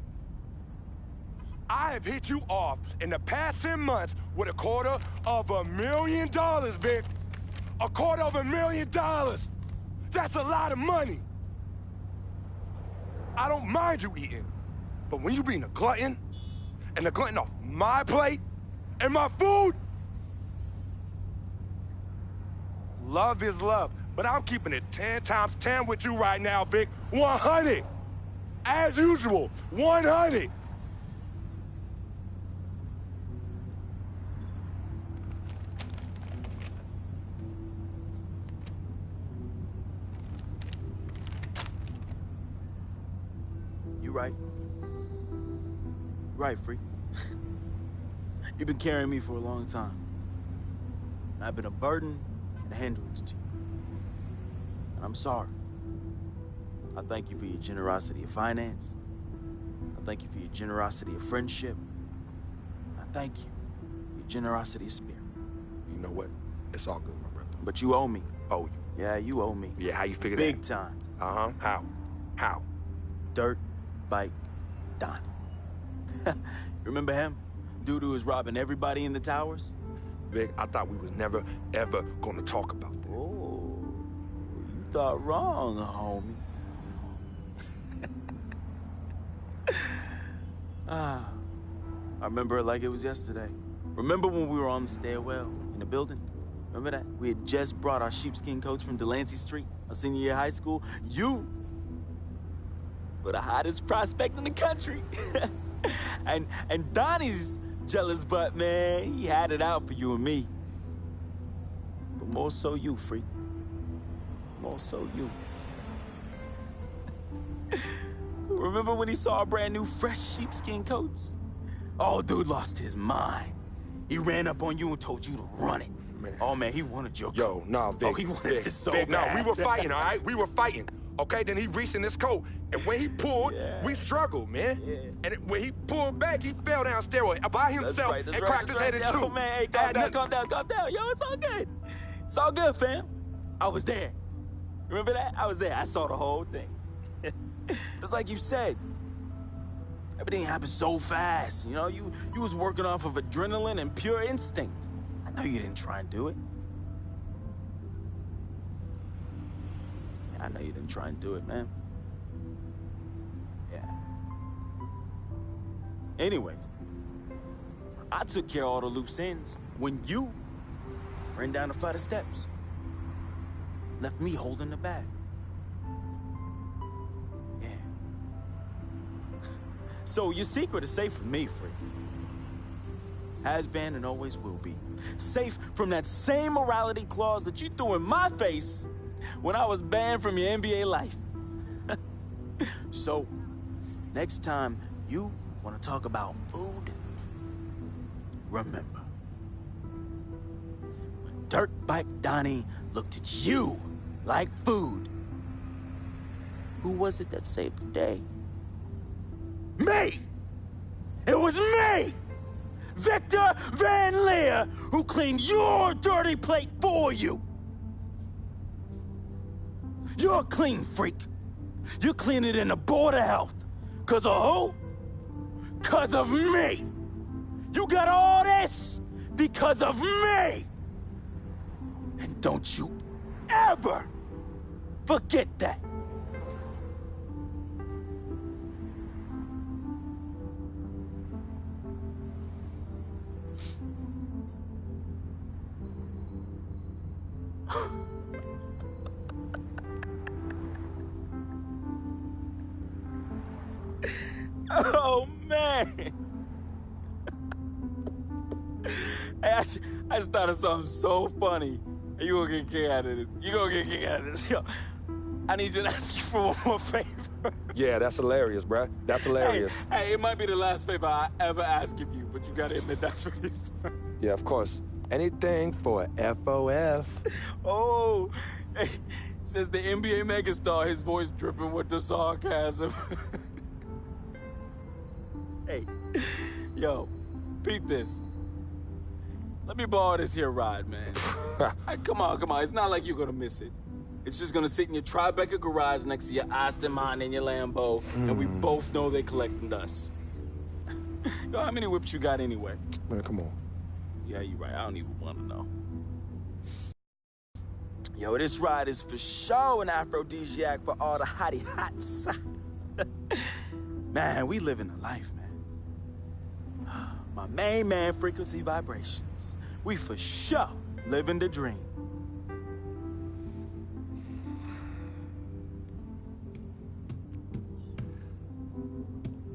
I have hit you off in the past 10 months with $250,000, Vic. $250,000. That's a lot of money. I don't mind you eating, but when you being a glutton, and a glutton off my plate and my food, love is love, but I'm keeping it 10 times 10 with you right now, Vic. 100. As usual, 100. You right. Right, freak. You've been carrying me for a long time. I've been a burden and a hindrance to you. And I'm sorry. I thank you for your generosity of finance. I thank you for your generosity of friendship. I thank you for your generosity of spirit. You know what? It's all good, my brother. But you owe me. Owe you? Yeah, you owe me. Yeah, how you figure Big that? time. Uh-huh. How? Dirt Bike Don. Remember him? Dude who was robbing everybody in the towers? Vic, I thought we was never, ever gonna talk about that. Oh, you thought wrong, homie. I remember it like it was yesterday. Remember when we were on the stairwell in the building? Remember that? We had just brought our sheepskin coats from Delancey Street, our senior year of high school. You were the hottest prospect in the country. and Donnie's jealous butt, man, he had it out for you and me. But more so you, freak. More so you. Remember when he saw our brand new fresh sheepskin coats? Oh, dude lost his mind. He ran up on you and told you to run it. Man. Oh, man, he wanted your coat. Yo, nah, Vic. Oh, he wanted it so Vic, bad. No, we were fighting, all right? We were fighting. Okay, then he reached in this coat, and when he pulled, we struggled, man. Yeah. And when he pulled back, he fell down stairway by himself and cracked his head in two. Yo, man, hey, calm down. Yo, it's all good. It's all good, fam. I was there. Remember that? I was there. I saw the whole thing. It's like you said. Everything happened so fast, you know? You was working off of adrenaline and pure instinct. I know you didn't try and do it. I know you didn't try and do it, man. Yeah. Anyway, I took care of all the loose ends when you ran down the flight of steps. Left me holding the bag. Yeah. So your secret is safe from me, Freak. Has been and always will be. Safe from that same morality clause that you threw in my face when I was banned from your NBA life. So, next time you want to talk about food, remember, when Dirt Bike Donnie looked at you like food, who was it that saved the day? Me! It was me! Victor Van Leer, who cleaned your dirty plate for you! You're a clean freak. You're cleaning in the Board of Health. 'Cause of who? 'Cause of me! You got all this because of me! And don't you ever forget that! Oh, man! Hey, I just thought of something so funny. You gonna get a kick out of this. You gonna get a kick out of this. Yo, I need you to ask you for one more favor. Yeah, that's hilarious, bruh. That's hilarious. Hey, it might be the last favor I ever ask of you, but you gotta admit that's really fun. Yeah, of course. Anything for FOF. Oh, hey, says the NBA megastar, his voice dripping with the sarcasm. Hey, yo, peep this. Let me borrow this here ride, man. Hey, come on. It's not like you're gonna miss it. It's just gonna sit in your Tribeca garage next to your Aston Martin and your Lambo, and we both know they collecting dust. Yo, how many whips you got anyway? Man, come on. Yeah, you're right. I don't even want to know. Yo, this ride is for sure an aphrodisiac for all the hottie hots. Man, we living a life, man. My main man, Frequency Vibrations. We for sure living the dream.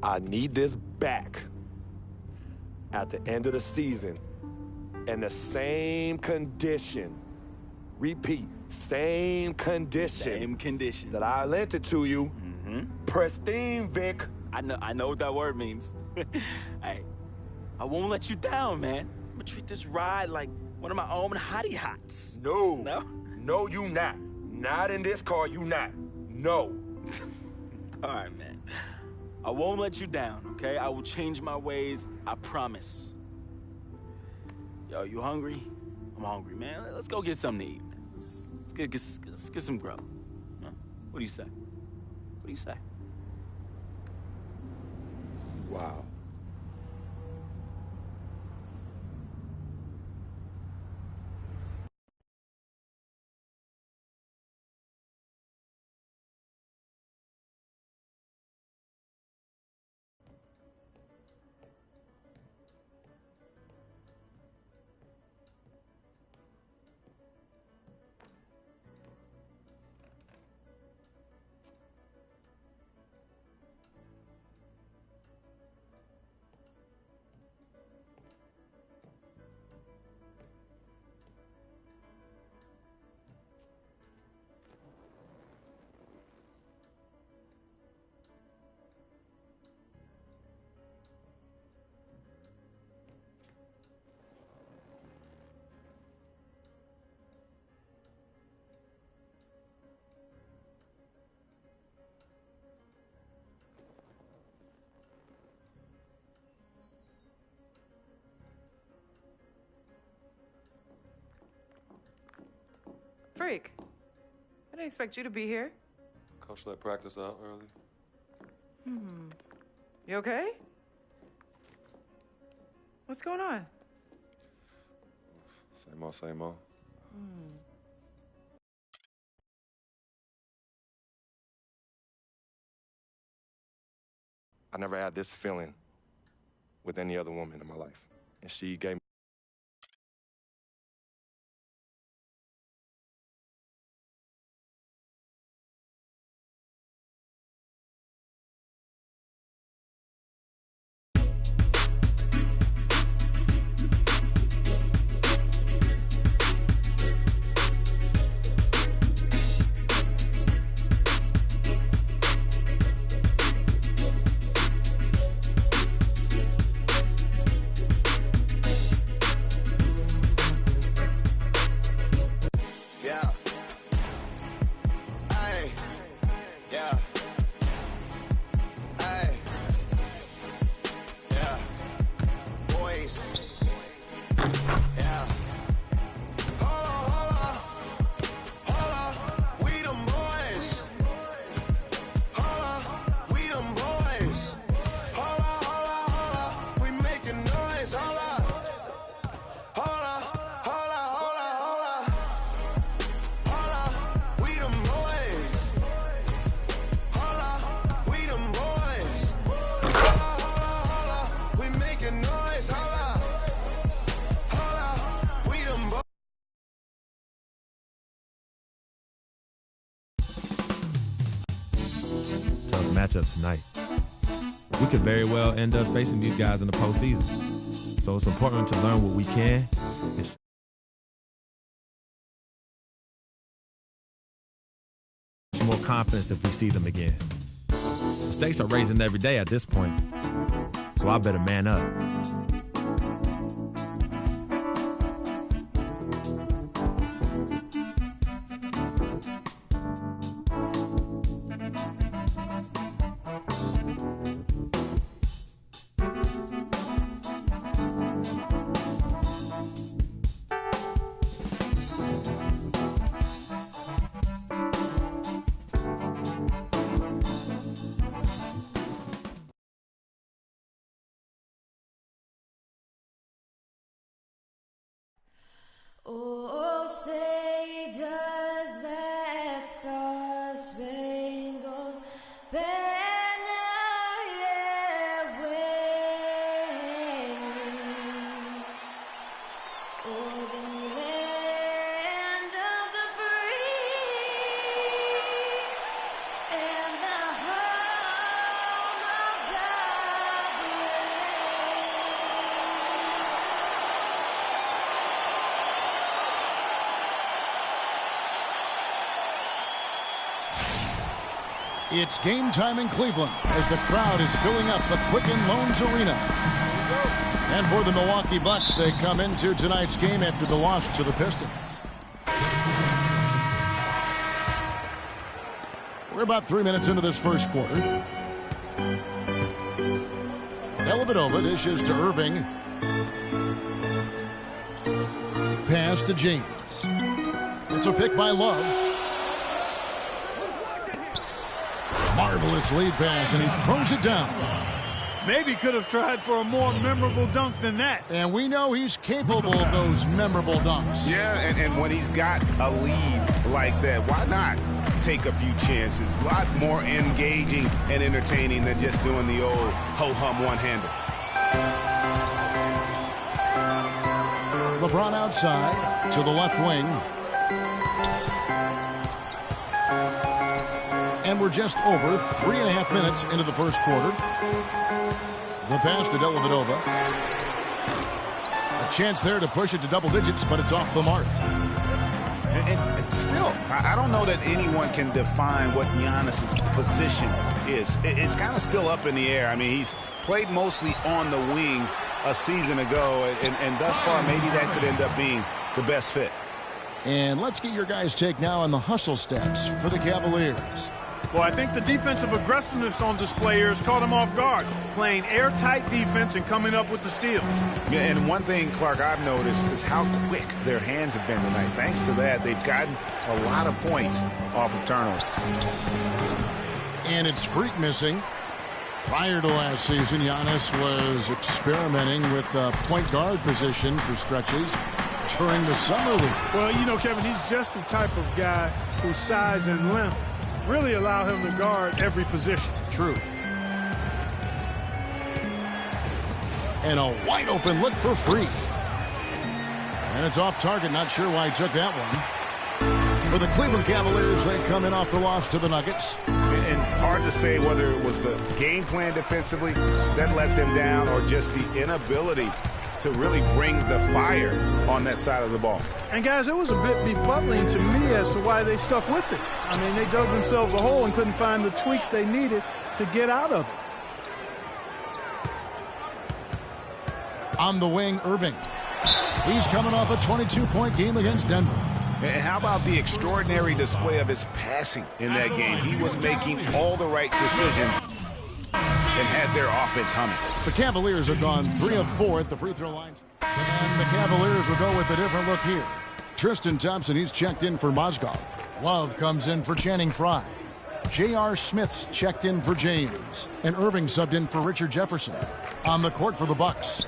I need this back at the end of the season in the same condition. Repeat, same condition. Same condition. That I lent it to you. Pristine, Vic. I know what that word means. Hey, I won't let you down, man. I'm gonna treat this ride like one of my own hottie hots. No, you not. Not in this car, you not. No. All right, man. I won't let you down, okay? I will change my ways, I promise. Yo, you hungry? I'm hungry, man. Let's go get something to eat. Let's get some grub. Huh? What do you say? What do you say? Wow. Freak, I didn't expect you to be here. Coach let practice out early. You okay? What's going on? Same old. I never had this feeling with any other woman in my life. And she gave me matchup tonight. We could very well end up facing these guys in the postseason. So it's important to learn what we can and more confidence if we see them again. The stakes are raising every day at this point, so I better man up. Oh, say does that star-spangled banner yet wave o'er the land of the free and the home of the It's game time in Cleveland as the crowd is filling up the Quicken Loans Arena. And for the Milwaukee Bucks, they come into tonight's game after the loss to the Pistons. We're about 3 minutes into this first quarter. Dellavedova dishes to Irving. Pass to James. It's a pick by Love. Marvelous lead pass, and he throws it down. Maybe could have tried for a more memorable dunk than that. And we know he's capable of those memorable dunks. Yeah, and when he's got a lead like that, why not take a few chances? A lot more engaging and entertaining than just doing the old ho-hum one-hander. LeBron outside to the left wing. And we're just over 3.5 minutes into the first quarter. The pass to Dellavedova. A chance there to push it to double digits, but it's off the mark. And still, I don't know that anyone can define what Giannis's position is. It's kind of still up in the air. I mean, he's played mostly on the wing a season ago, and thus far, maybe that could end up being the best fit. And let's get your guys' take now on the hustle stats for the Cavaliers. Well, I think the defensive aggressiveness on display here has caught him off guard, playing airtight defense and coming up with the steals. Yeah, and one thing, Clark, I've noticed is how quick their hands have been tonight. Thanks to that, they've gotten a lot of points off of turnover. And it's Freak missing. Prior to last season, Giannis was experimenting with the point guard position for stretches during the summer league. Well, you know, Kevin, he's just the type of guy whose size and length really allow him to guard every position. True. And a wide open look for Freak. And it's off target. Not sure why he took that one. For the Cleveland Cavaliers, they come in off the loss to the Nuggets. And hard to say whether it was the game plan defensively that let them down or just the inability to really bring the fire on that side of the ball. And guys, it was a bit befuddling to me as to why they stuck with it. I mean, they dug themselves a hole and couldn't find the tweaks they needed to get out of it. On the wing, Irving. He's coming off a 22-point game against Denver. And how about the extraordinary display of his passing in that game? He was making all the right decisions and had their offense humming. The Cavaliers have gone 3 of 4 at the free throw line. And the Cavaliers will go with a different look here. Tristan Thompson, he's checked in for Mozgov. Love comes in for Channing Frye. J.R. Smith's checked in for James. And Irving subbed in for Richard Jefferson. On the court for the Bucks,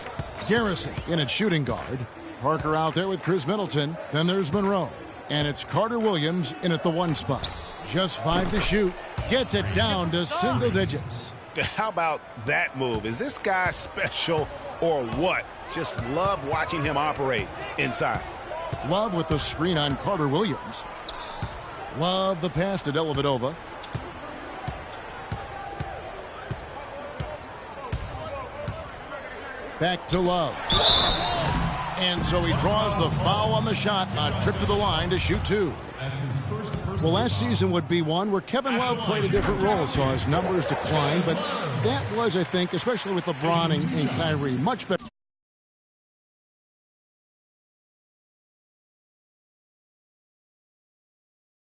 Garrison in at shooting guard. Parker out there with Chris Middleton. Then there's Monroe. And it's Carter Williams in at the 1 spot. Just 5 to shoot. Gets it down to single digits. How about that move? Is this guy special or what? Just love watching him operate inside. Love with the screen on Carter Williams. Love the pass to Dellavedova. Back to Love. And so he draws the foul on the shot, a trip to the line to shoot 2. Well, last season would be one where Kevin Love played a different role, saw his numbers decline, but that was, I think, especially with LeBron and Kyrie, much better.